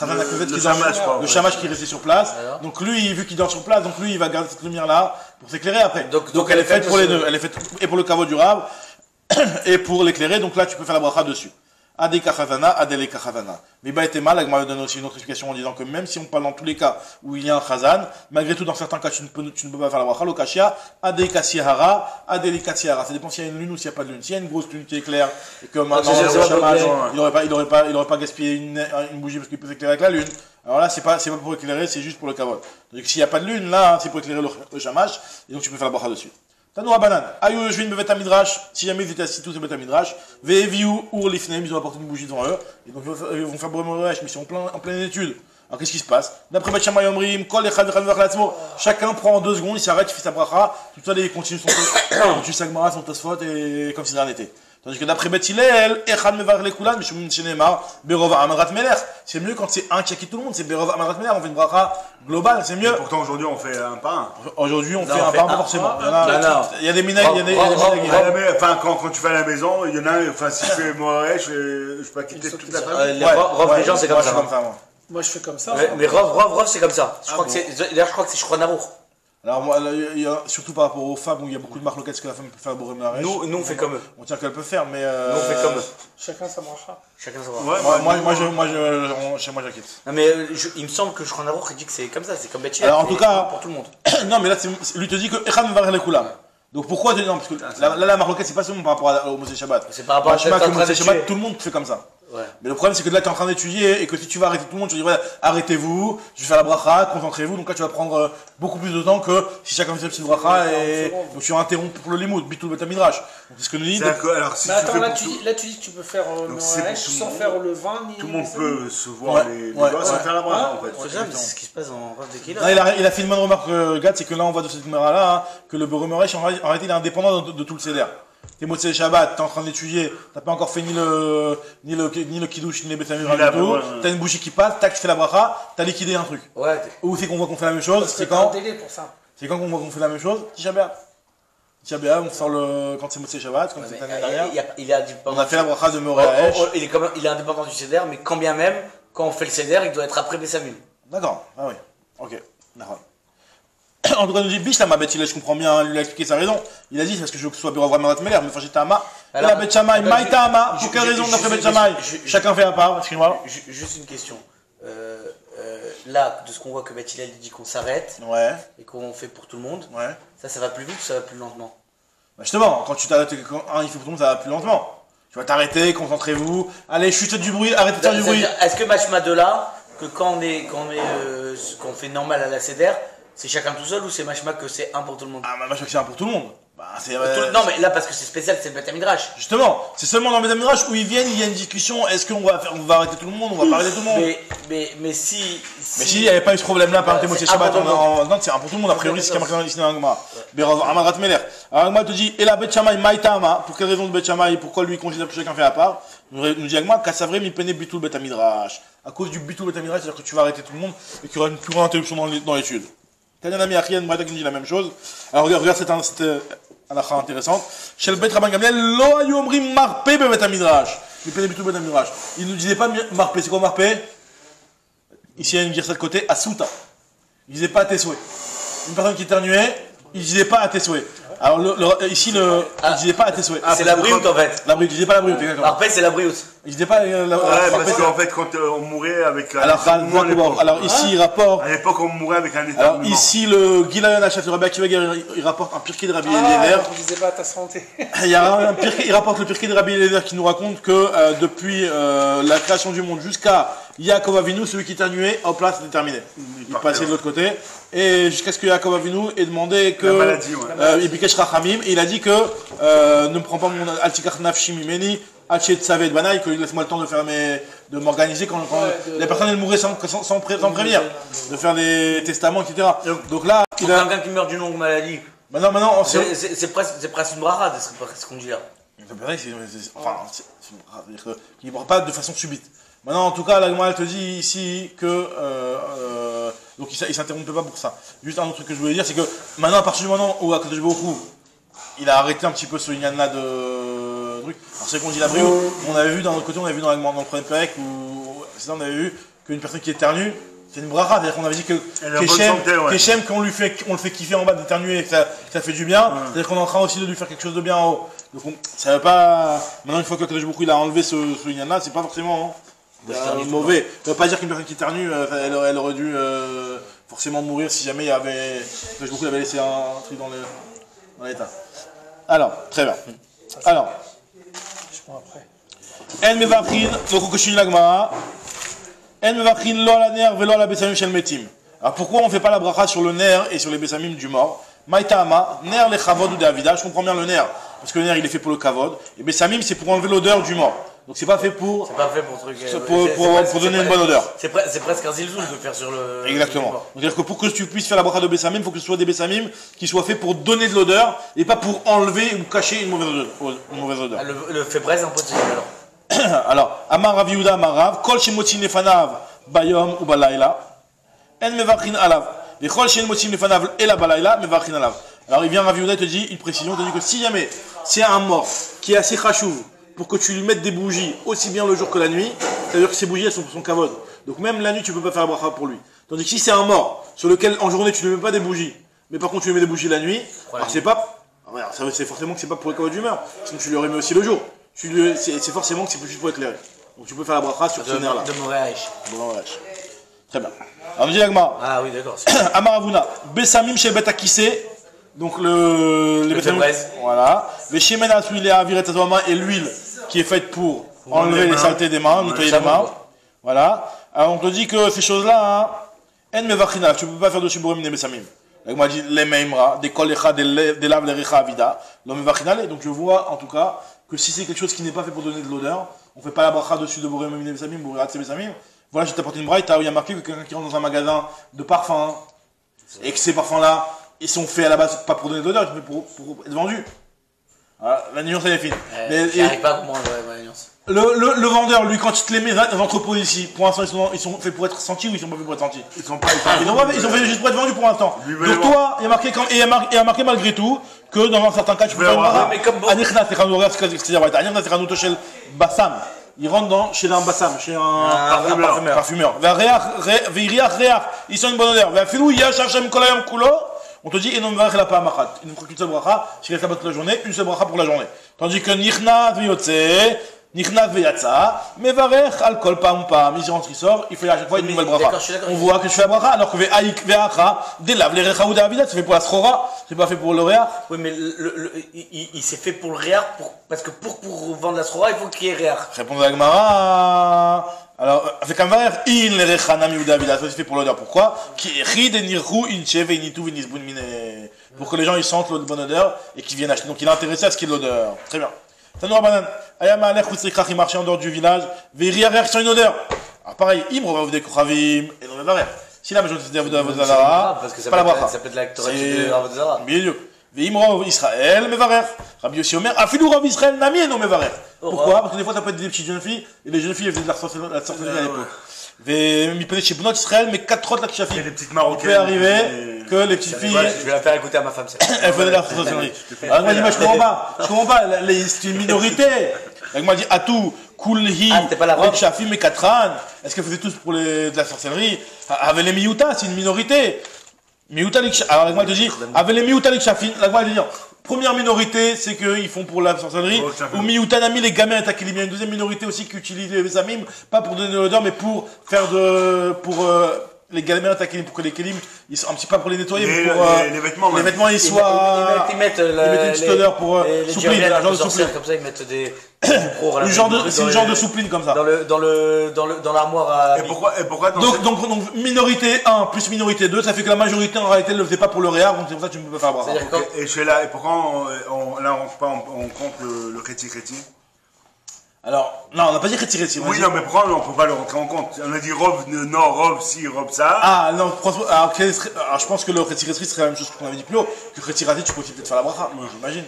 B: Le shamash qui restait sur place. Donc lui, vu qu'il dort sur place, donc lui, il va garder cette lumière-là pour s'éclairer après. Donc elle est faite pour les deux. Elle est faite et pour le caveau du Rav et pour l'éclairer. Donc là, tu peux faire la bracha dessus. Adeka Chazana, Adeleka Chazana. Mais bah, était mal, Agma donne aussi une autre explication en disant que même si on parle dans tous les cas où il y a un Chazan, malgré tout, dans certains cas, tu ne peux pas faire la bracha. Lokashia, Adeka Sihara, Adeleka Sihara. Ça dépend s'il y a une lune ou s'il n'y a pas de lune. S'il y a une grosse lune qui éclaire et que maintenant, le shamash, il aurait pas gaspillé une bougie parce qu'il peut éclairer avec la lune. Alors là, c'est pas pour éclairer, c'est juste pour le kavod. Donc s'il n'y a pas de lune, là, c'est pour éclairer le shamash, et donc tu peux faire la bracha dessus. Tanoura banane. Ayu Yoshvin bevet midrash. Si jamais ils étaient assis tous au bevet midrash, ve'eviu ur lifneim, ils ont apporté une bougie devant eux, et donc ils vont faire bromorech, mais ils sont en pleine étude. Alors qu'est-ce qui se passe? D'après Bet Shammai Omrim, kol echad vechad vechlatzmo, chacun prend 2 secondes, il s'arrête, il fait sa bracha, tout ça, il continue son sagmara, son tosfot, et comme si rien n'était. Tandis que d'après Bet Hillel, echad mevar lekulan, mishum shenemar, berov amadrat melech. C'est mieux quand c'est un qui acquitte tout le monde, c'est berov amadrat melech, on fait une bracha globale, c'est mieux.
D: Pourtant aujourd'hui on fait un par un.
B: Aujourd'hui on fait un par un, pas forcément. Il y a des minag, il y a des
D: enfin quand tu fais à la maison, il y en a, enfin si je fais Moaresh, je peux acquitter toute la famille.
A: Les gens c'est comme ça.
C: Moi je fais comme ça.
A: Mais Rov c'est comme ça. D'ailleurs je crois que c'est Shulchan Aruch.
B: Alors moi, surtout par rapport aux femmes, où il y a beaucoup de marloquettes que la femme peut faire bourrer Moaresh.
A: Nous on fait comme eux.
B: On tient qu'elle peut faire, mais
A: nous on fait comme eux.
C: Chacun sa bracha.
A: Chacun sa bracha.
B: Ouais, chez moi j'acquitte.
A: Non mais il me semble que Shulchan Aruch dit que c'est comme ça, c'est comme Bet Hillel.
B: Alors en tout cas,
A: pour tout le monde.
B: Non mais là lui te dit que Echad mevar lekulam. Donc pourquoi non, parce que la marloquette c'est pas seulement par rapport au Moshe Shabbat.
A: C'est par rapport à
B: Shabbat, tout le monde fait comme ça.
A: Ouais.
B: Mais le problème c'est que là tu es en train d'étudier et que si tu vas arrêter tout le monde, tu dis voilà, arrêtez-vous, je vais faire la bracha, concentrez-vous, donc là tu vas prendre beaucoup plus de temps que si chacun fait sa petite bracha et donc tu vas interrompre pour le limoud, bitul bet midrash. Donc c'est ce que nous dit.
D: Alors si
C: mais attends, là tu dis que tu peux faire Moaresh sans faire le vin ni.
D: Tout le monde peut se voir les doigts sans faire la bracha en fait.
A: C'est ce qui se passe en Rav de Kila.
B: Il a fait une bonne remarque Gad, c'est que là on voit de cette caméra là que le Moaresh en réalité il est indépendant de tout le seder. T'es Motsei Shabbat, t'es en train d'étudier, t'as pas encore fait ni le kiddush, ni les betamidra du tout, t'as une bougie qui passe, tac, tu fais la bracha, t'as liquidé un truc.
A: Ouais.
B: Où c'est qu'on voit qu'on fait la même chose, c'est quand? C'est quand qu'on voit qu'on fait la même chose? Tisha B'Av, on sort quand c'est Motsei Shabbat, comme cette année dernière. On a fait la bracha de Moaresh.
A: Il est indépendant du seder, mais quand bien même, quand on fait le seder, il doit être après Bessamim.
B: D'accord, ah oui, ok, d'accord. En tout cas, nous dit Bish, là, ma bête, je comprends bien, lui a expliqué sa raison. Il a dit, c'est parce que je veux que ce soit Berov Amarat Meler, mais enfin j'étais Ama. Et la bête Shammai, Maïta Ama, pour quelle raison d'après bête Shammai? Chacun fait à part, excuse-moi.
A: Juste une question. Là, de ce qu'on voit que Beth Hillel dit qu'on s'arrête, et qu'on fait pour tout le monde, ça va plus vite ou ça va plus lentement?
B: Bah justement, quand tu t'arrêtes, quand il fait pour tout le monde, ça va plus lentement. Tu vas t'arrêter, concentrez-vous, allez, chutez du bruit, arrêtez de faire du bruit.
A: Est-ce que Machma de là, que quand on fait normal à la Seder, c'est chacun tout seul ou c'est machma que c'est un pour tout le monde?
B: Ah, machma que c'est un pour tout le monde. Bah,
A: non, mais là, parce que c'est spécial, c'est le Beth Midrash.
B: Justement, c'est seulement dans le Beth Midrash où ils viennent, il y a une discussion. Est-ce qu'on va arrêter tout le monde, on va pas arrêter tout le monde?
A: Mais si
B: il n'y avait pas eu ce problème-là, par exemple, c'est Shabbat, non, c'est un pour tout le monde, a priori, c'est ce qui a marqué dans l'Agma. Berov Amarat Meler. Alors, Agma te dit, et la Beth Shammai, Maïta Ama, pour quelle raison de Beth Shammai, pourquoi lui considère que chacun fait à part? Nous dit Agma, Kassavre mi pene bitul Beth Midrash. À cause du bitul Beth Midrash, c'est-à-dire que tu vas arrêter tout le monde et qu'il y aura une plus grande interruption dans l'étude. Tanya Nami Achien, Brada qui dit la même chose. Alors regarde cette halakha intéressante. Shel Bet Rabban Gamliel, lo ayu omrim marpe bevet hamidrash. Il prenait plutôt bet hamidrash. Il ne disait pas marpe, c'est quoi marpe? Ici il y a une girsa de côté, asuta. Il disait pas à tes souhaits. Une personne qui éternuait, il disait pas à tes souhaits. Alors ici, il disait pas à tes souhaits.
A: C'est la brioute en fait.
B: La brioute, il disait pas la brioute, exactement.
A: Après, c'est la brioute.
B: Il disait pas
D: parce qu'en fait, quand on mourait avec
B: alors ici, il rapporte.
D: À l'époque, on mourait avec un état.
B: Alors ici, le Gilayon Hachat, le Rabbi Akiva, il rapporte un pirkei de Rabbi Eliezer.
C: Je disais pas à ta santé.
B: Il rapporte le pirkei de Rabbi Eliezer qui nous raconte que depuis la création du monde jusqu'à Yaakov Avinu, celui qui éternuait, en place, c'était terminé. Il passait de l'autre côté. Et jusqu'à ce que Yaakov Avinu ait demandé que.
D: La maladie, ouais.
B: Et il a dit que ne me prends pas mon Altikach Nafshi Mimeni, Hachet Savet Banaï, que laisse-moi le temps de m'organiser quand les personnes elles mouraient sans prévenir, de faire des testaments, etc. Donc là,
A: il a quelqu'un qui meurt d'une longue maladie.
B: Maintenant,
A: c'est presque une brahade, c'est ce qu'on dit là.
B: C'est-à-dire qu'il ne meurt pas de façon subite. Maintenant, en tout cas, la Gemara te dit ici que donc il s'interrompait pas pour ça. Juste un autre truc que je voulais dire, c'est que maintenant, à partir du moment où Akadosh Baruch Hu, il a arrêté un petit peu ce Inyan-là de truc. Alors c'est qu'on dit la brioute, on avait vu dans notre côté, on avait vu dans le premier Pérec où on avait vu qu'une personne qui éternue, c'est une bracha, c'est-à-dire qu'on avait dit que Keshem, qu'on le fait kiffer en bas d'éternuer, que ça fait du bien, c'est-à-dire qu'on est en train aussi de lui faire quelque chose de bien en haut. Donc ça veut pas. Maintenant, une fois que Akadosh Baruch Hu il a enlevé ce Inyan-là, c'est pas forcément. Mauvais. Ça veut pas dire qu'une personne qui éternue, elle aurait dû forcément mourir si jamais il y avait. Beaucoup avait laissé un truc dans l'état. Alors, très bien. Alors. En mevachin, donc on continue la Gemara. En mevachin lo ala ner velo ala besamim shel metim. Alors pourquoi on fait pas la bracha sur le ner et sur les besamim du mort? Maïtama, ner le chavod ou de avida. Je comprends bien le ner, parce que le ner il est fait pour le kavod. Et besamim c'est pour enlever l'odeur du mort. Donc c'est pas fait pour.
A: C'est pas fait pour truc.
B: Pour donner une bonne odeur.
A: C'est presque un zilzoul de faire sur le.
B: Exactement. C'est-à-dire que pour que tu puisses faire la bracha de Bessamim, il faut que ce soit des Bessamim qui soient faits pour donner de l'odeur et pas pour enlever ou cacher une mauvaise odeur.
A: Le fait braise impossible alors.
B: Alors, Amar Rav Yehuda Amar Rav, Kol Shemotzi Nefanav Bayom ou Balayla, En Mevachin Alav. Et Kol Shemotzi Nefanav Ela Balayla, Mevachin Alav. Alors il vient Rav Yehuda et te dit une précision, il te dit que si jamais c'est un mort qui est assez chachouv, pour que tu lui mettes des bougies aussi bien le jour que la nuit, c'est-à-dire que ces bougies elles sont pour son kavod. Donc même la nuit tu peux pas faire la bracha pour lui. Tandis que si c'est un mort sur lequel en journée tu ne mets pas des bougies, mais par contre tu lui mets des bougies la nuit, alors c'est pas, c'est forcément que c'est pas pour le kavod d'humeur, sinon tu lui aurais mis aussi le jour. C'est forcément que c'est juste pour éclairer. Donc tu peux faire la bracha sur ce nerf-là.
A: De Moréaïch.
B: Très bien. Alors on dit l'agma.
A: Ah oui d'accord.
B: Amaravuna, Besamim chez Betakissé. Donc les besamim. Voilà. Les shemen asui les aviret et l'huile qui est faite pour enlever les saletés des mains, nettoyer les mains. Voilà. Alors on te dit que ces choses-là, en mevachina, tu ne peux pas faire de shiburim des besamim. Donc moi dit les meimra, des kolecha, des laves, les recha avida, l'homme mevachina. Donc je vois en tout cas que si c'est quelque chose qui n'est pas fait pour donner de l'odeur, on ne fait pas la bracha dessus de borim des besamim, bourrat de besamim. Voilà, je t'ai apporté une braïta où il y a marqué que quelqu'un qui rentre dans un magasin de parfums et que ces parfums-là, ils sont faits à la base pas pour donner de l'odeur, mais pour être vendus. Voilà, la nuance elle est fine.
A: J'arrive pas à comprendre la nuance.
B: Le vendeur, lui, quand il te les met dans les entrepôts ici, pour l'instant, ils sont faits pour être sentis ou ils sont pas faits pour être sentis? Ils sont faits juste pour être vendus pour l'instant. Donc toi, il y a marqué malgré tout que dans un certain cas, tu peux avoir Bassam. Il rentre chez un Bassam, chez un parfumeur. Ils sont une bonne odeur. On te dit, et non me la pas machat. Il ne faut qu'une seule bracha, si il toute la journée, une seule bracha pour la journée. Tandis que Nichnat veyotse, Nichnat veyatsa, mevarech al kol pam pam. Il rentre, il sort, il fait à chaque fois une nouvelle bracha. On voit que tu fais la bracha, alors que ve'aik ve'acha, délav les recha ou d'avidat, c'est fait pour la schora, c'est pas fait pour le réa.
A: Oui, mais il s'est fait pour le réa, parce que pour vendre la schora, il faut qu'il y ait réa.
B: Répondre à la Gemara. Alors, avec un verre, il les rechanami ou davida, ça c'est fait pour l'odeur. Pourquoi? Pour que les gens ils sentent l'odeur, bonne odeur et qu'ils viennent acheter. Donc il est intéressé à ce qu'il y ait de l'odeur. Très bien. Tanoura banane. Ayama alech il marchait en dehors du village. Veria réaction une odeur. Alors pareil, Imro va vous découvrir et non mais barrière. Si la majorité de Vodazara, c'est pas la bracha.
A: Ça peut être la torrétie de Vodazara.
B: Bien sûr. Veimro Israël mevarer. Rabbi Yossi Omer, afilou Rav Israël nami et non mevarer. Pourquoi? Parce que des fois ça peut être des petites jeunes filles et les jeunes filles elles faisaient de la sorcellerie à l'époque. Mais peut-être chez Bnot Israël, mais 4 autres là qui
D: les petites marocaines.
B: Il peut arriver que les petites filles.
A: Je vais la faire écouter à ma femme.
B: Elle faisait de la sorcellerie. Alors moi je comprends pas. C'est une minorité. Elle m'a dit Atou, Kulhi, Rod Shafi, mais Katran. Est-ce qu'elles faisaient tous pour de la sorcellerie? Avec les Miyuta, c'est une minorité. Miyuta, alors la Gemara te dit, avec les Miyuta Shafin, la Gemara te dit, Première minorité, c'est qu'ils font pour la sorcellerie. Ou miutanami, les gamins et akilim. Il y a une deuxième minorité aussi qui utilise les besamim, pas pour donner l'odeur, mais pour faire les gamins et akilim, pour que les kelim, ils sont un petit peu pour les nettoyer, mais pour les vêtements, ils soient.
A: Ils mettent
B: une petite odeur pour soupline, genre de soupline.
A: Comme ça, ils mettent des.
B: C'est une genre de soupline comme ça.
A: Dans l'armoire à.
D: Et pourquoi
B: donc minorité 1 plus minorité 2, ça fait que la majorité en réalité ne le faisait pas pour le réar, donc c'est pour ça que tu ne peux pas faire bracha.
D: Et je suis là, et pourquoi on compte le réti?
B: Alors, non, on n'a pas dit réti.
D: Oui, non, mais pourquoi on ne peut pas le rentrer en compte? On a dit robe nord, robe ci, robe ça.
B: Ah, non, alors je pense que le réti serait la même chose qu'on avait dit plus haut, que réti tu peux aussi peut-être faire la bracha, j'imagine.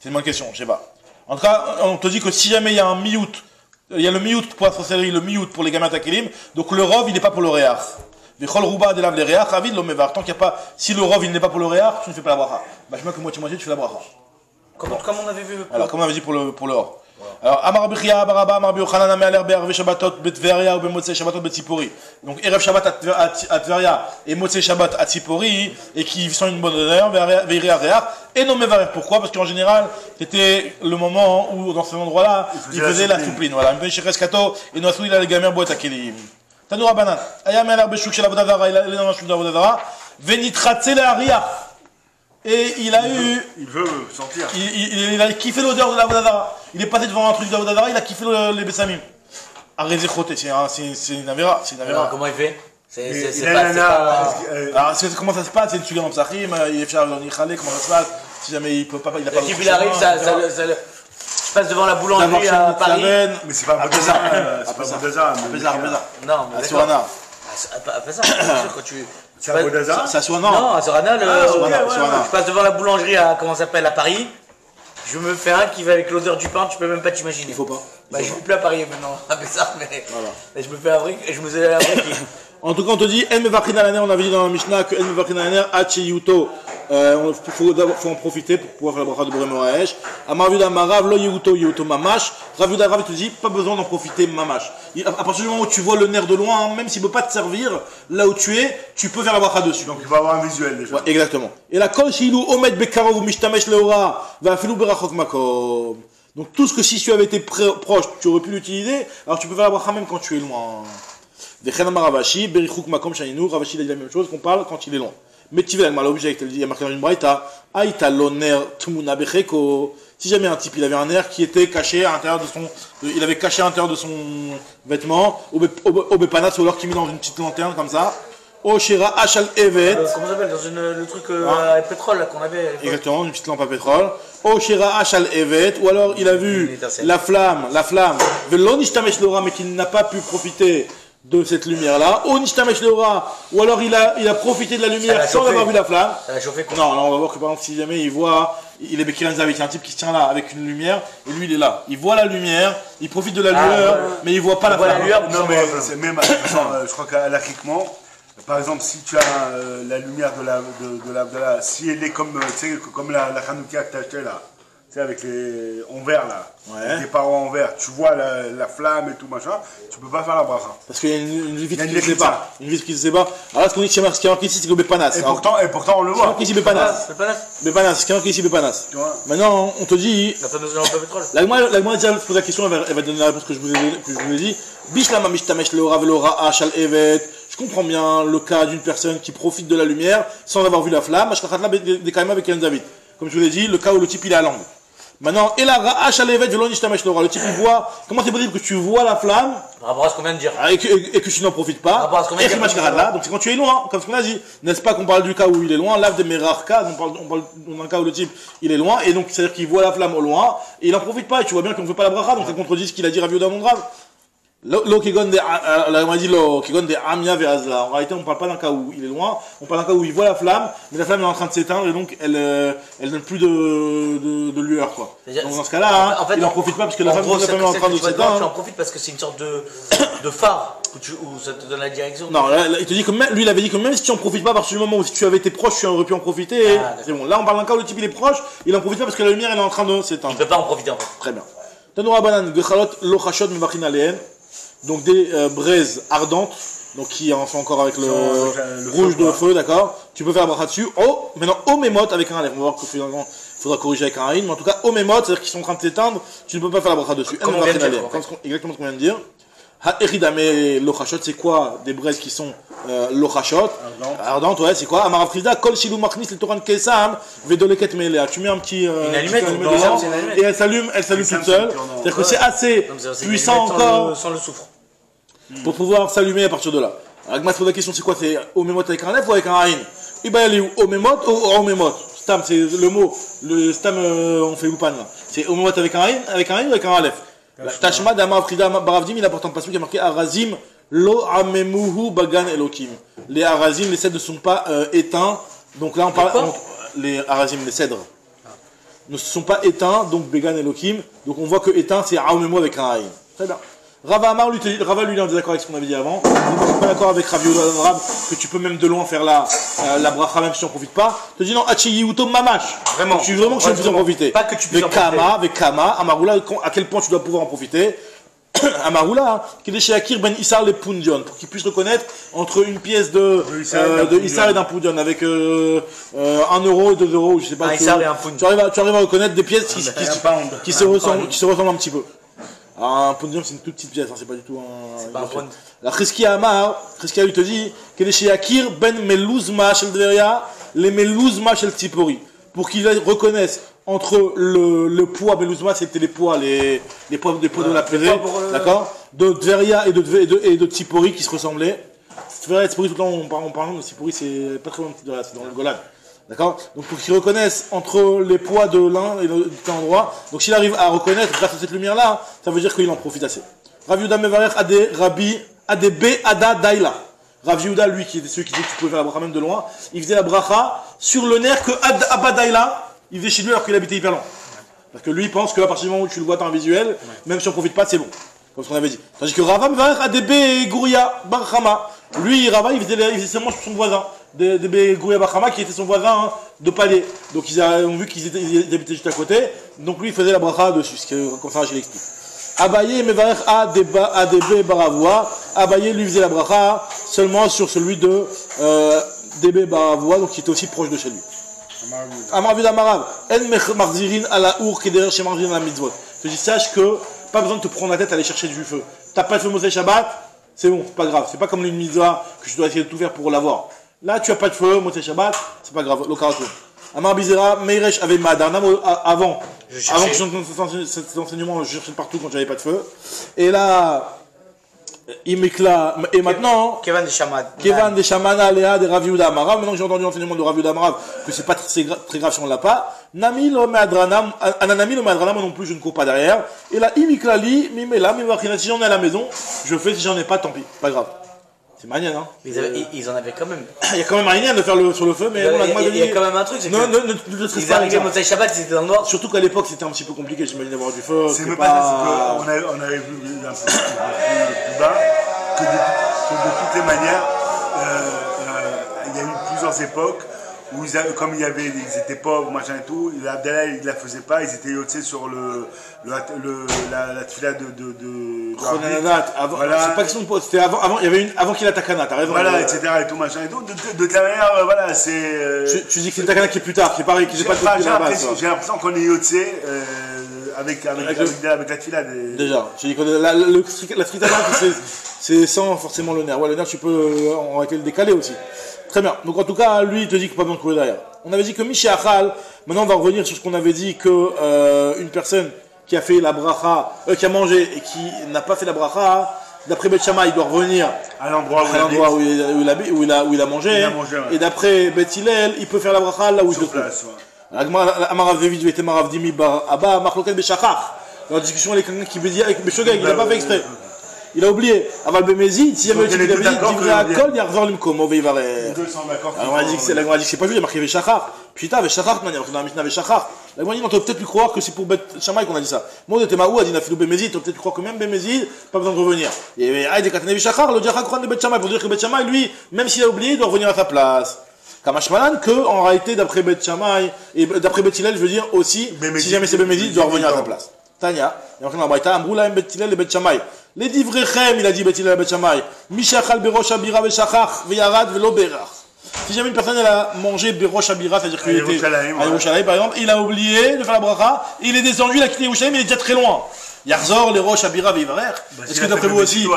B: C'est une bonne question, je sais pas. En tout cas, on te dit que si jamais il y a un miout, il y a le miout pour la sorcellerie, le miout pour les gamins takelim, donc le rov il n'est pas pour le réar. Vechol rouba de la réar, ravid l'omevar. Tant qu'il n'y a pas, si le rov il n'est pas pour le réar, tu ne fais pas la bracha. Bah je mets que moitié tu fais la bracha.
A: Comme on avait vu.
B: Alors, comme on avait dit pour le or. Alors, Amar Bichia, Baraba, Amar Biochanan, Amealer, Be'arve Shabbatot, Betveria ou Bemotzei Shabbatot, Betzipori. Donc, Erev Shabbat à Tveria et Motzei Shabbat à Tzipori, et qui sont une bonne honneur, Veiri à Réar, et non Mevarer. Pourquoi? Parce qu'en général, c'était le moment où, dans cet endroit-là, il faisait la soupline. Voilà, Mbecheres Kato, et Noasou, il a les gamins boîte à Kelim. Tanoura Banan, Ayam Amealer Beshuk Shel Avodavara, il est dans la Shuk d'Avodavara, Venitratze le Ariach. Et il
D: veut sentir.
B: Il a kiffé l'odeur de la Vodadara. Il est passé devant un truc de la Vodadara, il a kiffé les Bessamim. Arrêtez choté, c'est une avéra.
A: Alors, comment il fait?
B: Alors, comment ça se passe? C'est une sugar en psachim, il est fier de l'Ichale, comment ça se passe? Si jamais il peut pas, il a pas
A: de. Il arrive, je passe devant la boulangerie à Paris.
D: Mais c'est pas Bézard. C'est pas Bézard.
A: Non, mais
B: à Sorana.
A: À Bézard, bien sûr, quand tu.
D: C'est à Bodazar?
B: C'est à Sorana.
A: Non, à Sorana,
B: Sorana.
A: Je passe devant la boulangerie à, comment ça s'appelle, à Paris. Je me fais un qui va avec l'odeur du pain, tu peux même pas t'imaginer.
B: Il faut pas.
A: Bah, je suis plus à Paris maintenant, à Bézard, mais. Voilà. Et je me fais un vrai, et je me fais un vrai qui.
B: En tout cas, on te dit, En Mevachin Alaner, on avait dit dans la Mishnah que En Mevachin Alaner, Hachi Yuto, faut en profiter pour pouvoir faire le bracha de Boré Moraesh. Amar Yuda Marav, Lo Yuto Mamash. Rav Yuda Rav te dit, pas besoin d'en profiter Mamash. À partir du moment où tu vois le nerf de loin, même s'il ne peut pas te servir, là où tu es, tu peux faire la bracha dessus.
D: Donc il va avoir un visuel déjà.
B: Ouais, exactement. Et la Kol Shilou Omed Bekarov ou Mishtamesh Leora, va Filou Berachok Makom. Donc tout ce que si tu avais été proche, tu aurais pu l'utiliser, alors tu peux faire la bracha même quand tu es loin. Ravashi, Berichouk Makom Shaninou, Ravashi il a dit la même chose qu'on parle quand il est loin. Mais tu veux mal object, il y a marqué dans une braïta, Aïta l'oner Tumuna Becheko. Si jamais un type il avait un nerf qui était caché à l'intérieur de son. Il avait caché à l'intérieur de son vêtement, au Bepanat, ou alors qu'il met dans une petite lanterne comme ça. Au Shira Hachal Evet.
A: Comment ça s'appelle? Dans le truc à pétrole là, qu'on avait.
B: Exactement, une petite lampe à pétrole. Au Shira Hachal Evet, ou alors il a vu la flamme, Velon Ishtamesh Lora, mais qu'il n'a pas pu profiter de cette lumière-là, au Nishtamesh Leora, ou alors il a profité de la lumière sans avoir vu la flamme.
A: Ça a chauffé quoi.
B: Non, là on va voir que par exemple, si jamais il voit, il est Bekiran Zavit, il y a un type qui se tient là avec une lumière, et lui il est là. Il voit la lumière, il profite de la lueur, mais il voit pas la flamme.
D: Non, mais c'est même, je crois qu'alachiquement, par exemple, si tu as la lumière de la, si elle est comme la Hanouka que tu as acheté là, tu sais, avec les en verre là, les parois en verre, tu vois la flamme et tout machin, tu peux pas faire la bracha.
B: Parce qu'il y a une vitre qui ne sait pas. Une vitre qui ne sait pas. Alors là, ce qu'on dit, ce qui est marqué ici, c'est que Bepanas.
D: Et pourtant, on le voit.
B: C'est marqué ici Bepanas. Bepanas, c'est marqué ici Bepanas. Maintenant, on te dit. La déjà pose la question, elle va donner la réponse que je vous ai dit. Bishlama mishtamesh leora velora achal evet. Je comprends bien le cas d'une personne qui profite de la lumière sans avoir vu la flamme. Ashkachatla des kaima avec David. Comme je vous l'ai dit, le cas où le type il est à l'angle. Maintenant, le type il voit, comment c'est possible que tu vois la flamme
A: par rapport à ce qu'on vient de dire
B: et que tu n'en profites pas.
A: Par rapport à ce qu'on vient de dire.
B: Donc c'est quand tu es loin, comme ce qu'on a dit. N'est-ce pas qu'on parle du cas où il est loin, l'ave des mes rares cas, on parle d'un cas où le type il est loin, et donc c'est-à-dire qu'il voit la flamme au loin, et il n'en profite pas, et tu vois bien qu'on ne fait pas la bracha, donc ça contredit ce qu'il a dit Rav Yehuda Mondrav. En réalité, on ne parle pas d'un cas où il est loin, on parle d'un cas où il voit la flamme, mais la flamme est en train de s'éteindre et donc elle donne plus de lueur, quoi. Donc dans ce cas-là, il n'en profite pas parce que la flamme est en train de s'éteindre.
A: Tu en profites parce que c'est une sorte de phare où ça te donne la direction.
B: Non, là, il te dit que même, lui il avait dit que même si tu en profites pas, à partir du moment où si tu avais été proche, tu aurais pu en profiter. C'est bon. Là, on parle d'un cas où le type il est proche, il en profite pas parce que la lumière elle est en train de s'éteindre.
A: Il ne peut pas en profiter en fait.
B: Très bien. Tanoura Banan, Gechalot Lochashot Mevachin Aleen. Donc des braises ardentes, donc qui en sont encore avec le rouge de feu, d'accord. Tu peux faire la bracha dessus. Oh, maintenant au mémot avec un aleph. On va voir que faudra corriger avec un Aïn, mais en tout cas, Omemot, c'est-à-dire qu'ils sont en train de s'éteindre, tu ne peux pas faire la bracha dessus.
A: Comme on vient de dire,
B: Exactement ce qu'on vient de dire. Ha'eridame lochashot, c'est quoi des braises qui sont lochashot? Ardentes, ouais, c'est quoi? Amarav Frida, kol shilou machnis le toran kesam, vedoleket melea. Tu mets un petit.
A: Une allumette,
B: dedans, et elle s'allume toute seule. C'est-à-dire que c'est assez puissant encore.
A: Sans le soufre.
B: Pour pouvoir s'allumer à partir de là. Agma, la question, c'est quoi? C'est Omemot avec un F ou avec un Aïn? Iba, elle est où? Omemot ou Omemot? Stam, c'est le mot. Le stam, on fait oupan là. C'est Omemot avec un Aïn ou avec un Aleph? Tashma d'Amar Frida Baravdim, il apporte un passage qui a marqué Arazim lo amemuhu bagan elokim. Les Arazim, les cèdres ne sont pas éteints. Donc là, on parle. Les Arazim, les cèdres, ne sont pas éteints, donc bagan elokim. Donc on voit que éteint, c'est Aomemu avec un Aïn. Très bien. Rava Amar, lui, il est en désaccord avec ce qu'on avait dit avant. Je ne suis pas d'accord avec Rav Yehuda que tu peux même de loin faire la bracha même si tu n'en profites pas. Je te dis non, Achi Uto Mamash.
A: Vraiment.
B: Je suis vraiment que tu puisses en profiter.
A: Pas que tu puisses en profiter.
B: Avec Kama, Amaroula, à quel point tu dois pouvoir en profiter. Amaroula, qui est chez Akir Ben Issar le Pundion, pour qu'il puisse reconnaître entre une pièce de Issar et d'un Pundion, avec 1 euro, 2 euros, je sais pas.
A: Un Issar et un Pundion.
B: Tu arrives à reconnaître des pièces qui se ressemblent un petit peu. Un podium, c'est une toute petite pièce, hein, c'est pas du tout un.
A: C'est pas un podium.
B: La Cheskia Amar, Cheskia lui te dit qu'elle est chez Akir Ben Melouzma Shel Dveria, les Melouzma Shel Tzipori. Pour qu'ils reconnaissent entre le poids, Melouzma c'était les poids de la pesée, d'accord, de Dveria et de Tzipori qui se ressemblaient. Dveria et Tzipori, tout le temps on parle de Tzipori, c'est pas très loin de Dveria, c'est dans le Golan. D'accord? Donc pour qu'ils reconnaissent entre les poids de l'un et de l'autre endroit. Donc s'il arrive à reconnaître grâce à cette lumière-là, ça veut dire qu'il en profite assez. Rav Yehuda Mevarech Adebe Ada Daila. Rav Yehuda, lui, qui était celui qui disait que tu pouvais faire la bracha même de loin, il faisait la bracha sur le nerf que Abba Daila, il faisait chez lui alors qu'il habitait hyper loin. Parce que lui, il pense qu'à partir du moment où tu le vois dans un visuel, même si on ne profite pas, c'est bon. Comme ce qu'on avait dit. Tandis que Rava Mevarech Adebe Gouria Barchama. Lui, Rava, il faisait seulement sur son voisin. De Gouria Bachama qui était son voisin de palier. Donc ils ont vu qu'ils habitaient juste à côté. Donc lui il faisait la bracha dessus. Comme ça je l'explique. Abaye Mevarech Adebe Baravoua. Abaye lui faisait la bracha seulement sur celui de Debe Baravoua, donc qui était aussi proche de chez lui. Amar Vida Marav. En Marzirin à la Our qui est derrière chez Marzirin à la mitzvot. Je dis sache que pas besoin de te prendre la tête à aller chercher du feu. T'as pas de feu Moshe Shabbat, c'est bon, c'est pas grave. C'est pas comme une mitzvah que tu dois essayer de tout faire pour l'avoir. Là, tu n'as pas de feu, Motzei Shabbat, c'est pas grave, l'okarato. Amar Bizera, Meiresh avait Madanam avant que cet enseignement, je cherchais partout quand j'avais pas de feu. Et là, Imekla, et maintenant,
A: Kevan
B: de Shamana, Léa, de Rav Yehuda Amarav. Maintenant que j'ai entendu l'enseignement de Rav Yehuda Amarav, que c'est pas très grave si on l'a pas. Nami lo Meadranam, Ananami lo Meadranam, moi non plus, je ne cours pas derrière. Et là, Imekla li, Mimela, Mimachina, si j'en ai à la maison, je fais, si j'en ai pas, tant pis, pas grave. C'est manière, hein.
A: Ils en avaient quand même.
B: Il y a quand même rien de faire sur le feu, mais
A: il y a quand même un truc, c'est que. Ils arrivaient au Motzei Shabbat, ils étaient dans le noir.
B: Surtout qu'à l'époque, c'était un petit peu compliqué, j'imagine, d'avoir du feu.
D: C'est même pas ça, c'est qu'on avait vu un peu plus bas, que de toutes les manières, il y a eu plusieurs époques où comme ils étaient pauvres, machin et tout, Abdallah il la faisait pas, ils étaient yotzés sur la tfila de
B: voilà. C'est pas question de pause, c'était avant avant qu'il ait la takana, t'as raison.
D: Voilà, etc. et tout, machin et tout. De toute manière, voilà, c'est.
B: Tu dis que c'est une takana qui est plus tard, qui est pareil, qui n'est pas tout
D: j'ai l'impression qu'on est yotzé avec la tfila des.
B: Déjà, tu dis que la tritana, c'est sans forcément le nerf. Ouais, le nerf, tu peux en réalité le décaler aussi. Très bien. Donc en tout cas, lui, il te dit qu'il n'y a pas besoin de courir derrière. On avait dit que Miché Achal, maintenant on va revenir sur ce qu'on avait dit que une personne qui a fait la bracha, qui a mangé et qui n'a pas fait la bracha, d'après Beth Shammai, il doit revenir
D: à l'endroit
B: où il a mangé. Et d'après Beth Hillel, il peut faire la bracha là où il se trouve. Amarav David était Marav Dimi Abba Machloket Beshachar. Dans la discussion, il y a quelqu'un qui veut dire avec Beshogeg, il n'a pas fait exprès. Il a oublié. Aval Bemezid, si jamais tu l'avais dit, Divrei Akol, Yarzor Limkom, Veivarer. Alors on a dit que c'est pas juste, il y a marqué Veshachar. Putain, Veshachar, il y a marqué dans la Mishnah Veshachar. La Gemara dit, on peut peut-être lui croire que c'est pour Beth Shammai qu'on a dit ça. Moi, de Temaou a dit, Nafilou Bemezid, on peut peut-être croire que même Bemezid, pas besoin de revenir. Et Aïe, Katane Veshachar, le Diachak Kran de Beth Shammai, pour dire que Beth Shammai, lui, même s'il a oublié, il doit revenir à sa place. Kamashmalan, que, en réalité, d'après Beth Shammai, et d'après Beth Hillel, je veux dire aussi, si jamais c'est Bemezid, il doit revenir à sa place. Tanya, il y a marqué dans la Braïta, Amroula, Beth Hillel et Beth Shammai. Les divrechem, il a dit Beth Hillel et Beth Shammai. Mishachal berosh abira veshachach veyarad velo berach. Si jamais une personne elle a mangé Berosh Abira, c'est-à-dire qu'il était à
D: Yerushalayim,
B: Yerushalayim par exemple, il a oublié de faire la bracha, il est descendu, il a quitté Yerushalayim, il est déjà très loin. Yarzor, les Rosh Abira, Vivarer. Est-ce que d'après vous aussi, il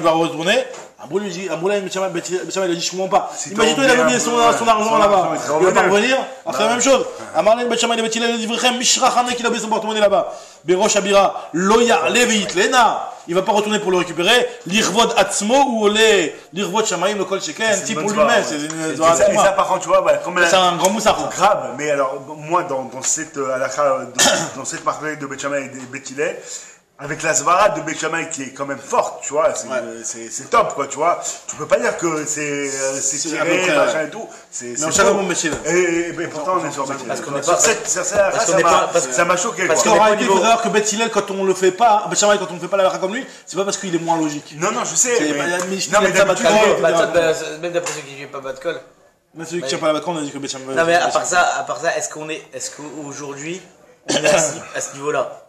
B: va retourner? Aboul lui dit, Aboul, Betchama, il a dit, je comprends pas. Imagine-toi, il a oublié son argent là-bas. Il va pas revenir, on fait la même chose. Amarlen, Betchama, il a dit, Vrichem, Mishrachane, qu'il a oublié son porte-monnaie là-bas. Berosh Abira, Loya, Levit, Lena. Il va pas retourner pour le récupérer. L'Irvod Atzmo ou l'Irvod Shamaim, le Kol Sheken, si pour lui-même.
D: Et ça, par contre, tu vois,
B: c'est un grand moussard.
D: Grave, mais alors, moi, dans cette halakha, dans cette marque de Beth Shammai et de Beth Hillel, avec la Svara de Beth Shammai qui est quand même forte, tu vois, c'est top, quoi, tu vois. Tu peux pas dire que c'est tiré, machin et tout. C'est et pourtant, on est sur Beth Hillel.
A: Parce qu'on n'est pas.
D: Ça m'a choqué,
B: parce
D: quoi.
B: qu'en réalité, il faut savoir que Beth Hillel, quand on le fait pas, Beth Shammai, quand on ne fait pas la halakha comme lui, c'est pas parce qu'il est moins logique.
D: Non, je sais.
B: Non, mais d'habitude,
A: Même d'après ceux qui ne jouent pas Batkol.
B: mais celui qui tient pas la halakha, on a dit que Beth Shammai.
A: Non, mais à part ça, est-ce qu'aujourd'hui, on est à ce niveau-là?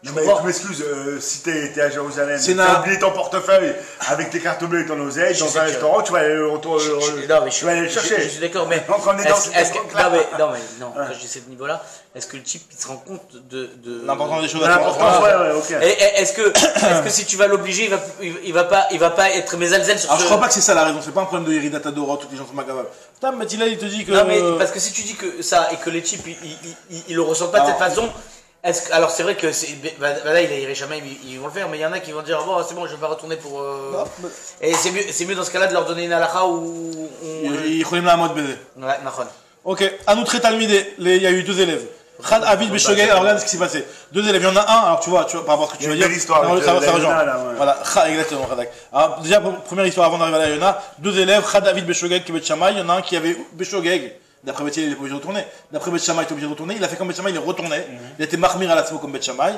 D: Non, mais tu m'excuses, si t'es à Jérusalem, t'as oublié ton portefeuille avec tes cartes bleues et ton oseille dans un restaurant, tu vas aller le chercher.
A: Je suis d'accord, mais.
D: Donc on est dans
A: Non, quand je dis ce niveau-là, est-ce que le type il se rend compte de
B: l'importance des choses
D: à faire? Ok.
A: Est-ce que si tu vas l'obliger, il va pas être mésalzel sur
B: alors, je crois pas que c'est ça la raison, c'est pas un problème de Yeridata Dora, toutes les gens sont pas capables. Putain, mais il te dit que.
A: Non, mais parce que si tu dis que ça et que les types ils le ressentent pas de cette façon. Alors c'est vrai que là il irait jamais, ils vont le faire, mais il y en a qui vont dire bon c'est bon je vais pas retourner pour et c'est mieux dans ce cas-là de leur donner une halakha où
B: ils connaissent la mode baiser.
A: Ouais, Nahon.
B: Ok, à nous très talmidé, il y a eu 2 élèves. Khad Avid Beshogeg, alors regarde ce qui s'est passé. 2 élèves, il y en a un, alors tu vois par rapport à ce que tu veux dire.
D: L'histoire
B: ça rejoint. Voilà, exactement, Khadak. Alors déjà première histoire avant d'arriver à la Yona, 2 élèves, Khad Avid Beshogeg qui est Beth Shammai, il y en a un qui avait Beshogeg. D'après Beth Hillel, il est pas obligé de retourner. D'après Beth Shammai, il est obligé de retourner. Il a fait comme Beth Shammai, il est retourné. Il a été marmir à la comme Beth Shammai.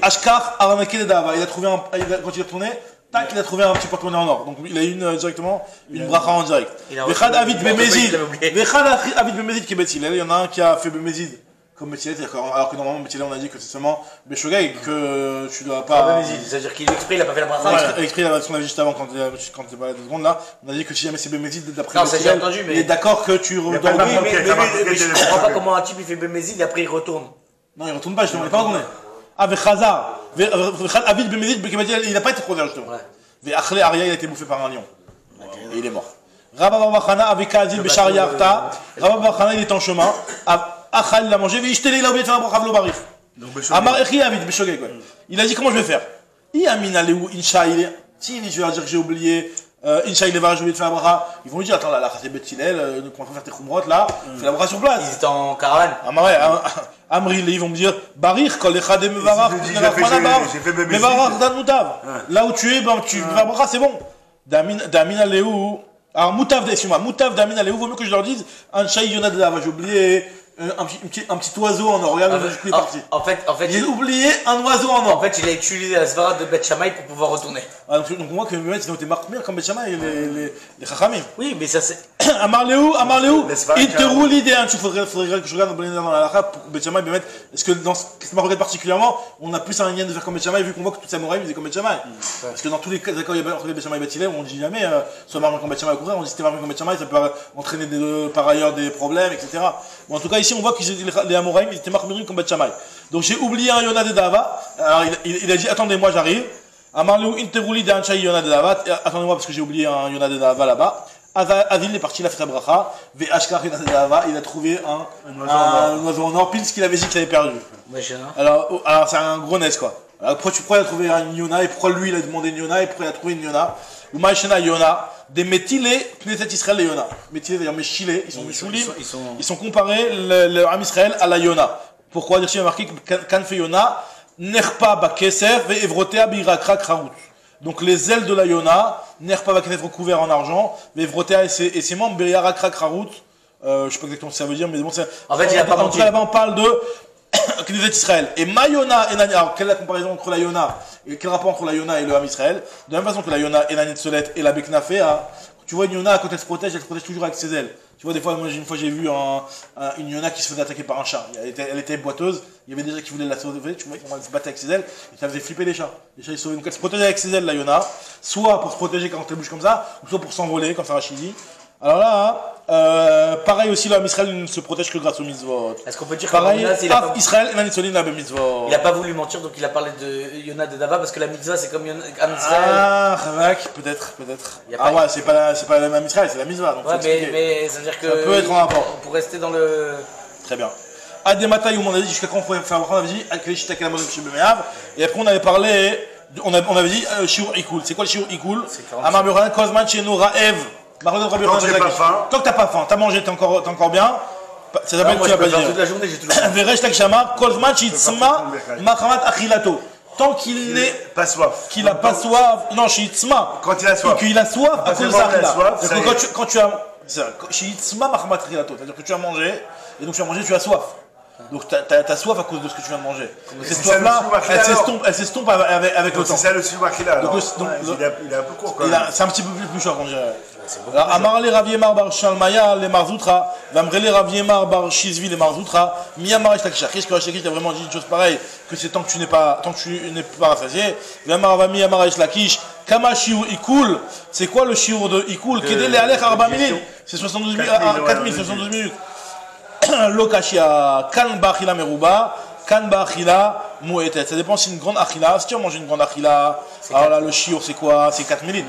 B: Ashkar Aranake Dava. Il a trouvé quand il est retourné, tac, il a trouvé un petit porte-monnaie en or. Donc il a eu directement une bracha en direct. Vechad Avid Bemezid. Vechad Avid Bemezid qui est Beth Hillel. Il y en a un qui a fait Bemezid comme Beth Hillel, alors que normalement Beth Hillel on a dit que c'est seulement Beshogeg que tu dois pas.
A: C'est-à-dire qu'il exprès, il a pas fait la bracha.
B: Exprès, ce qu'on a vu juste avant quand tu es pas là 2 secondes là, on a dit que si jamais c'est Bemezid d'après
A: Beth Hillel, il
B: est d'accord que tu retournes.
A: Mais je comprends pas comment un type il fait Bemezid et après il retourne.
B: Non, il retourne pas justement, il est pas retourné. Avec Khazar, Avid Bemezid, il n'a pas été croisé justement. Et Achle Aria, il a été bouffé par un lion. Et il est mort. Rabba Barbachana avec Kazil Beshariarta. Rabba Barbachana, il est en chemin. Achal, il a mangé. Il a oublié de faire un brochavlo barif. Amar Echi Avid Beshogeg. Il a dit comment je vais faire. Iamina Leou Inchaïl. Si je vais dire que j'ai oublié. Inchaïl Levar, j'ai oublié de faire un bracha. Ils vont lui dire attends là, c'est Beth Hillel, on va faire tes khumrot là. Fais la bracha sur place.
A: Ils étaient en caravane.
B: Amril, ils vont me dire Barich, Kol Echad et Mevarach, Mevarach Dan Moutav. Là où tu es, tu fais la bracha, c'est bon. Damina Leou. Alors, Moutav Damina Leou, vaut mieux que je leur dise Anchaï Yonah de Lava, j'ai oublié. Un petit oiseau en or, regarde, il est parti.
A: En fait,
B: j'ai oublié un oiseau en or.
A: En fait, il a utilisé la svara de Beth Shammai pour pouvoir retourner.
B: Donc on voit que les mecs, ils ont été marqués comme Beth Shammai, les Chachamim.
A: Oui, mais ça c'est.
B: Amarléou, il te roule l'idée. Il faudrait que je regarde dans la halakha pour Beth Shammai. Est-ce que dans cette marquette particulièrement, on a plus un lien de faire comme Beth Shammai vu qu'on voit que tous les Amoraïm faisaient comme Beth Shammai. Parce que dans tous les cas, d'accord, il y a entre Beth Shammai et Beth Hillel, on dit jamais soit marqué comme Beth Shammai au contraire, on dit c'était marqué comme Beth Shammai, ça peut entraîner par ailleurs des problèmes, etc. Bon, en tout cas, ici, on voit que les Amoraïm, ils étaient marqués comme Beth Shammai. Donc j'ai oublié un Yonah de Dava. Alors il a dit attendez-moi, j'arrive. Amarléou, Interouli de Anchaï Yonah de Dava. Attendez-moi parce que j'ai oublié un Yonah de Dava là-bas. Adil est parti, il a fait sa bracha. Ashkar Yonah de Dava, il a trouvé un oiseau en or, pile ce qu'il avait dit qu'il avait perdu. Alors c'est un gros nez quoi. Alors pourquoi il a trouvé un Yonah et pourquoi lui il a demandé une Yonah et pourquoi il a trouvé une Yonah? Ou Maïchena Yonah, des Métilés, Knesset Israël et Yonah. Métilés, d'ailleurs, Méchilés, ils sont comparés, le Ham Israël, à la Yonah. Pourquoi? Il y a marqué Kan fait Yonah, Nerpa Bakesef et Evrotea Birakra Kraout. Donc les ailes de la Yonah, Nerpa Bakesef recouvert en argent, Evrotea et ses membres, Birakra Kraout. Je sais pas exactement ce que ça veut dire, mais bon, c'est.
A: En fait, il a pas
B: menti. Là-bas, on parle de Knesset Israël. Et ma Yonah et Nani. Alors, quelle est la comparaison entre la Yonah et quel rapport entre la Yonah et le Ham Israël? De la même façon que la Yonah et la Netzolet et la Beknafé, tu vois une Yonah, quand elle se protège toujours avec ses ailes. Tu vois, des fois, une fois j'ai vu une Yonah qui se faisait attaquer par un chat. Elle était boiteuse, il y avait des gens qui voulaient la sauver, tu vois, elle se battait avec ses ailes, et ça faisait flipper les chats. Les chats ils sauvaient. Donc elle se protégeait avec ses ailes, la Yonah, soit pour se protéger quand elle bouge comme ça, ou soit pour s'envoler, comme ça Rachidi. Alors là, pareil aussi, là, Israël ne se protège que grâce aux mitzvot.
A: Est-ce qu'on peut dire
B: Pareil,
A: que
B: Israël et Nitzolin la mitzvot.
A: il a pas voulu mentir, donc il a parlé de Yonah de Dava parce que la mitzvah c'est comme Am Israël.
B: Ah, Ravak, peut-être. Ah ouais, c'est pas la même Israël, c'est la mitzvah. Donc
A: ouais, mais ça veut dire que.
B: Ça peut être en rapport.
A: Pour rester dans le.
B: Très bien. Ademata Yom, on avait dit jusqu'à quand on pouvait faire, on avait dit Akelishita Kalamod Chez Bemeav, et après on avait parlé, on avait dit Shiur Ikul. C'est quoi le Shiur Ikul? Amar Burhan, Kozman Shenu Raev.
D: Quand tu n'as pas faim.
B: Tant que t'as pas faim, t'as mangé, t'es encore bien. Ça s'appelle tu vas pas dire.
A: Toute la journée, j'ai toujours.
B: Veresh Takshama, Kozman Shitsma, Machamat Achilato. Tant qu'il n'est
D: pas soif.
B: Qu'il a pas soif. Non, Shitsma.
D: Quand il a soif.
B: Qu'il a soif à cause de ça. Quand tu as. Shitsma, Machamat Achilato. C'est-à-dire que tu as mangé, et donc tu as mangé, tu as soif. Donc t'as soif à cause de ce que tu viens de manger. Cette soif-là, elle s'estompe avec le temps.
D: C'est ça le sumakila.
B: Donc
D: il est un peu court quand même.
B: C'est un petit peu plus short, on dirait. Alors, Amarle Rav Yemar bar Shalmaya le Marzoutra, Vamrele Rav Yemar bar Shizvi le Marzoutra, Miyamar Eshlakisha. Qu'est-ce que Eshlakish a vraiment dit une chose pareille, que c'est tant que tu n'es pas rassasié. Vamar Vami Yamar Eshlakish, Kama Shiur Ikul. C'est quoi le Shiur de Ikul? Kedele Alech Arba Minutes. C'est 72 minutes, 72 minutes. Lokashia, Kan Bachila Meruba, Kan Bachila Mouetet. Ça dépend si une grande achila. Si tu as mangé une grande achila, alors là le shiur c'est quoi? C'est 4 minutes.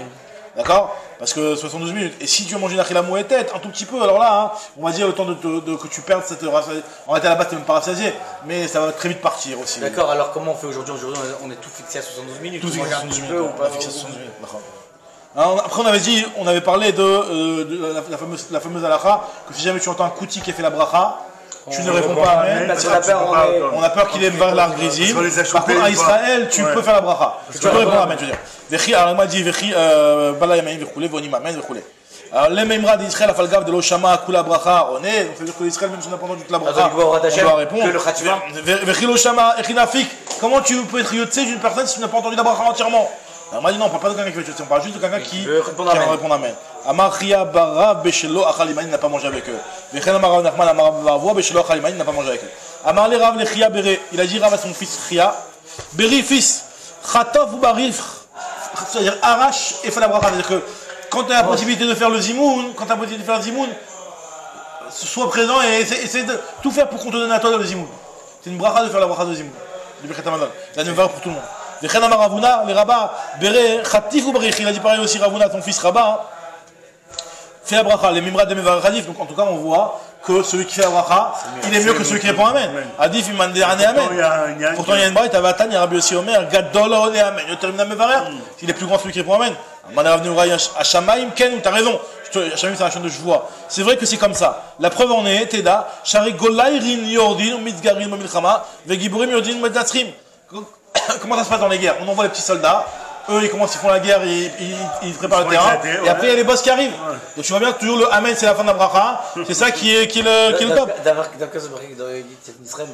B: D'accord? Parce que 72 minutes. Et si tu as mangé une achila mouetet, un tout petit peu, alors là, hein, on va dire le temps que tu perdes cette rassasié. En réalité à la base tu n'es même pas rassasié, mais ça va très vite partir aussi.
A: D'accord, alors comment on fait aujourd'hui? Aujourd'hui on est tout fixé à 72 minutes.
B: Tout fixé à 72 minutes. On a fixé à 72 minutes. D'accord. Alors, après on avait parlé de la fameuse halakha, que si jamais tu entends un kouti qui a fait la bracha, tu ne réponds pas amen. On a peur qu'il ait vers la grisine. Par contre, à Israël, tu peux faire la bracha. Tu peux répondre amen, je veux dire. Alors, il m'a dit, bala yamaim vechule, vonim amen vechule. Alors, les memra d'Israël, afalgav de l'oshama, kula bracha, on est. Donc, ça veut dire que l'Israël, même si on n'a pas entendu toute la bracha, on doit répondre. Vechi l'oshama, echinafik. Comment tu peux être yotzé d'une personne si tu n'as pas entendu la bracha entièrement? On m'a dit non, on ne parle pas de quelqu'un qui fait, on parle juste de quelqu'un qui répond amen. Amachia Barav Beshelo Achalimani n'a pas mangé avec eux. Vechen Amarav Nachman Amarav Bavoa Beshelo Achalimani n'a pas mangé avec eux. Amarle Rav Lechia Bere, il a dit Rav à son fils Chia, Beri fils, Chatov ou Barif, c'est-à-dire arrache et fais la bracha. C'est-à-dire que quand tu as la possibilité de faire le zimoun, sois présent et essaie de tout faire pour qu'on te donne à toi le zimoun. C'est une bracha de faire la bracha de zimoun. Du Birkat Hamazon. C'est une bracha pour tout le monde. Vechen Amar Ravuna, les rabbins, Bere, Chatif ou Barich, il a dit pareil aussi Ravuna, ton fils Rabba, fait la bracha, les mimra de Mevar Hadif. Donc en tout cas, on voit que celui qui fait la bracha, il est mieux que celui qui répond amen. Hadif, il m'a dit amen. Pourtant, il y a une bracha, il y a Vatan, il y a Rabbi aussi Omer, Gadol, on est amen. Il termine à Mevarer. Il est plus grand celui qui répond amen. Hashamaim, Ken, tu as raison. Hashamaim, c'est la chaîne de Jvoua. C'est vrai que c'est comme ça. La preuve en est, Teda, Shari Golairin Yordin, Mitzgarin, Milchama, Vegiburim Yordin, Medatrim. Comment ça se passe dans les guerres? On envoie les petits soldats, eux ils commencent, ils font la guerre, ils préparent le terrain, et après il y a les boss qui arrivent. Donc tu vois bien que toujours le Amen c'est la fin de la bracha, c'est ça qui est le top.
A: D'avoir en Israël,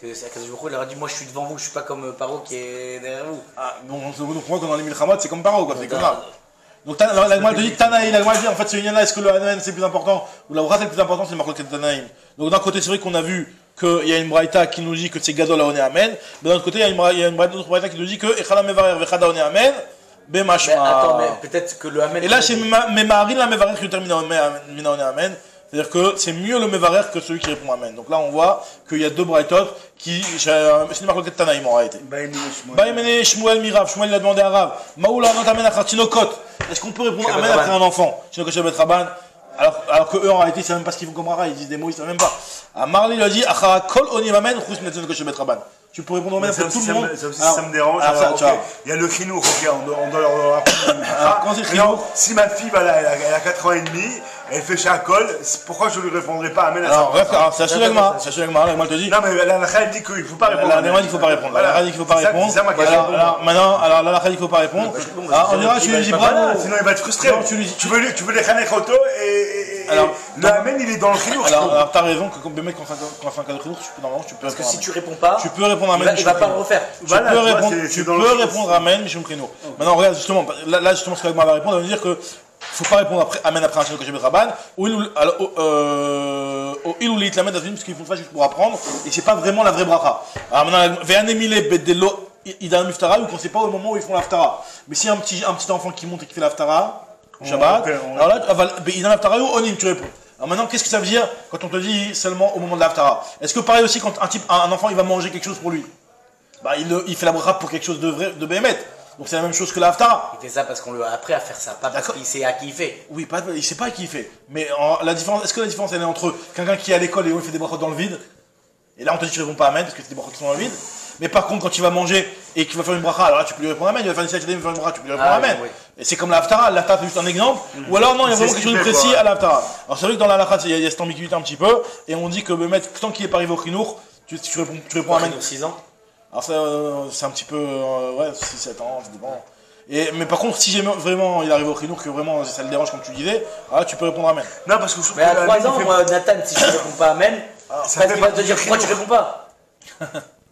A: que il leur a dit moi je suis devant vous, je suis pas comme Paro qui est derrière vous.
B: Ah, bon, donc moi quand on a mis le Khamad c'est comme Paro, c'est comme ça. Donc la Gemara te dit Tanaï, la Gemara dit en fait c'est une yana, est-ce que le Amen c'est plus important, ou la bracha c'est le plus important, c'est le Marcoquet de Tanaïm. Donc d'un côté c'est vrai qu'on a vu qu'il y a une braïta qui nous dit que c'est Gadol Aone Amen, mais d'un autre côté il y a une braïta qui nous dit que Echala Mevarer Vechada Aone Amen, Bemashma.
A: Attends, mais peut-être que le Amen.
B: Et là c'est Memarin la Mevarer qui termine Aone Amen, c'est-à-dire que c'est mieux le Mevarer que celui qui répond Amen. Donc là on voit qu'il y a deux braïtot qui. C'est une marque de Tanaïm en réalité. Baïmene Shmuel Mirav, Shmuel il a demandé à Rav, Maoula Not Amen Achar Tinokot, est-ce qu'on peut répondre Amen après un enfant? Tinokot Shabbat Rabban. Alors que eux en réalité ils savent même pas ce qu'ils font comme Rara, ils disent des mots, ils savent même pas. À Marley il a dit Achara Kol Onim Amen Khus Metzen Koshe Bet Rabban. Tu peux répondre Amen pour tout le monde.
D: Ça aussi ça me dérange. Il y a le chinour, on doit leur apprendre.
B: Quand c'est le chinour,
D: si ma fille elle a 4 ans et demi, elle fait Shakol, pourquoi je lui répondrai pas Amen à ça?
B: Alors c'est Hachel Agma, c'est Hachel Agma, la te dit.
D: Non mais la Lacha dit qu'il faut pas répondre.
B: La Lacha dit qu'il faut pas répondre. La Lacha dit qu'il faut pas répondre. Alors maintenant, la Lacha dit qu'il faut pas répondre. On dira tu lui dis bravo.
D: Sinon il va être frustré. Tu veux les Khanek Auto et le Amen il est dans le chinour.
B: Alors t'as raison que quand c'est un cas de chinour, normalement tu peux.
A: Parce que si tu réponds pas,
B: tu peux répondre Amen.
A: Il va pas le refaire.
B: Tu peux répondre Amen, Mishum Chinour. Maintenant regarde justement, là justement ce qu'Agma va répondre, elle va dire que faut pas répondre après Amen après un Shel Koshe Bet Rabban, ou il ou l'it la mettre dans une parce qu'ils font ça juste pour apprendre, et c'est pas vraiment la vraie bracha. Alors maintenant, Ve'anemile Bedelo Idal Miftara, ou qu'on sait pas au moment où ils font l'Aftara. Mais si un petit enfant qui monte et qui fait l'Aftara, Shabbat. Alors là, il en a onim, tu réponds. Alors maintenant, qu'est-ce que ça veut dire quand on te dit seulement au moment de l'Haftara? Est-ce que pareil aussi quand un enfant il va manger quelque chose pour lui? Bah, il fait la bracha pour quelque chose de vrai, de béhémet. Donc c'est la même chose que l'Haftara.
A: Il fait ça parce qu'on lui a appris à faire ça, pas parce qu'il sait à qui il fait.
B: Oui, il sait pas à qui il fait. Mais la différence, est-ce que la différence elle est entre quelqu'un qui est à l'école et où il fait des brachot dans le vide? Et là on te dit tu réponds pas amen parce que c'est des brachot qui sont dans le vide. Mais par contre, quand il va manger et qu'il va faire une bracha, alors là tu peux lui répondre amen. Il va faire une salle, il va faire une bracha, tu peux lui répondre amen. Oui. Et c'est comme l'Haftara. L'Haftara c'est juste un exemple. Ou alors non, il y a vraiment quelque chose de précis à l'Haftara. Alors c'est vrai que dans la halakha, il y a cette ambiguïté un petit peu. Et on dit que tant qu'il est pas arrivé au chinour, tu réponds amen.
A: 6 ans.
B: Alors ça, c'est un petit peu, ouais, 6-7 ans, ça dépend. Mais par contre, si jamais vraiment il arrive au chinour, que vraiment ça le dérange comme tu disais, ah, tu peux répondre amen.
D: Non, parce que je trouve
A: mais à 3 ans, Nathan, si tu réponds pas amen, parce qu'il va te dire pourquoi tu réponds pas.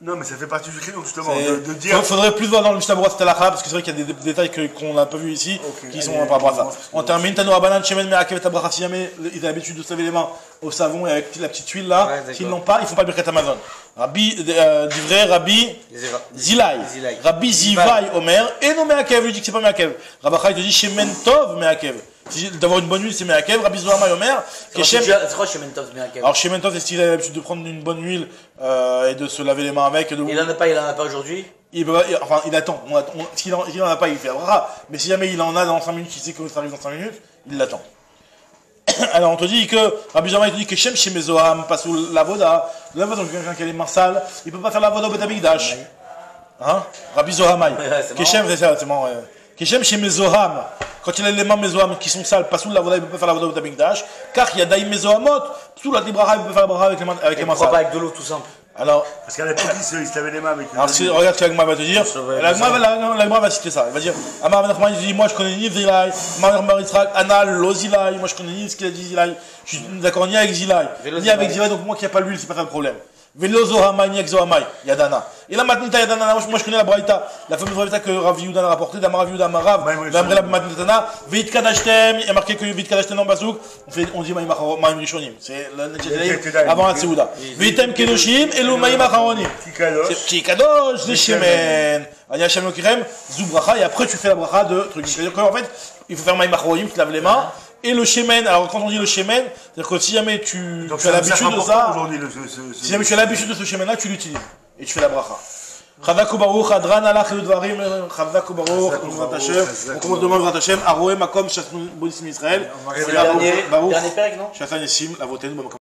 D: Non, mais ça fait partie du créneau, justement, de dire...
B: Il faudrait plus voir dans le Mishnah Berurah Talakha, parce que c'est vrai qu'il y a des détails qu'on n'a pas vu ici, qui sont par rapport à ça. On termine, Tano Abanan, Shemen, Me'akev, Tabracha, si jamais ils ont l'habitude de se laver les mains au savon et avec la petite huile là, s'ils n'ont pas, ils ne font pas le Birkat Hamazon. Rabbi Zilai. Rabbi Zivai Omer, et non Me'akev, lui dit que c'est pas Me'akev. Rabbi Chai te dit Shemen Tov Me'akev. D'avoir une bonne huile, c'est Me'akev. Rabbi Zohar Omer.
A: C'est quoi Shemen Tov Me'akev?
B: Alors Shemen Tov, c'est s'il a l'habitude de prendre une bonne huile et de se laver les mains avec.
A: Il en a pas aujourd'hui?
B: Il attend. S'il en a pas, il fait la bracha. Mais si jamais il en a dans 5 minutes, il sait que ça arrive dans 5 minutes, il l'attend. Alors on te dit que Rabbi Zohar te dit que Shem Shem Zoham passe sous la voda. De la façon que quelqu'un qui a les mains sales, il peut pas faire la voda au Bet Hamikdash. Hein? Rabbi Zohamai. Keshem, c'est ça, c'est marrant. Keshem chez Mezoham, quand il a les mains Mezoham qui sont sales, pas sous la voda, il peut pas faire la voda au Bet Hamikdash. Car il y a Daïm Mezohamot, sous la bracha, il peut faire la bracha avec les mains sales.
A: Pourquoi pas avec de l'eau tout simple?
B: Alors,
D: parce qu'à l'époque, il se lavait les mains avec.
B: Alors, regarde ce que l'Agma va te dire. L'Agma va citer ça. Il va dire Amar Ben Nachman, il dit moi je connais ni Zilai, Mar Yitzhak, Anal, Lo Zilai. Moi je connais ni ce qu'il a dit Zilai. Je suis d'accord ni avec Zilai, ni avec Zilai. Donc moi qui n'ai pas l'huile, c'est pas ça le problème. Velo Zohamai, ni avec Zohamai, Yadana. Et là maintenant, Yadana, moi je connais la Braïta, la fameuse Braïta que Rav Yehuda a rapportée, d'Amar Rav Yehuda Amarav, d'Amrela Matnitana, Veit Kadashtem, il y a marqué que Veit Kadashtem en Basouk, on dit Maïm Rishonim, c'est avant la Tseuda. Veitem Kedoshim, et le Maïm Acharonim. Qui Kadosh, les Shemen. Anya Shem Lokirem, Zubracha, et après tu fais la bracha de trucs. C'est-à-dire qu'en fait, il faut faire Maïm Acharonim, tu laves les mains. Et le shemen, alors quand on dit le shemen, c'est-à-dire que si jamais tu as l'habitude de ça, si jamais tu as l'habitude de ce shemen-là, tu l'utilises. Et tu fais la bracha. Chazak Baruch, Adran Allah Chayut Dvarim, Chazak Baruch, on commence demain Vrat Hashem, Aroé Makom, Chasson Bonissim Israël.
A: Dernier père, non?
B: Chassan Yessim, la votée,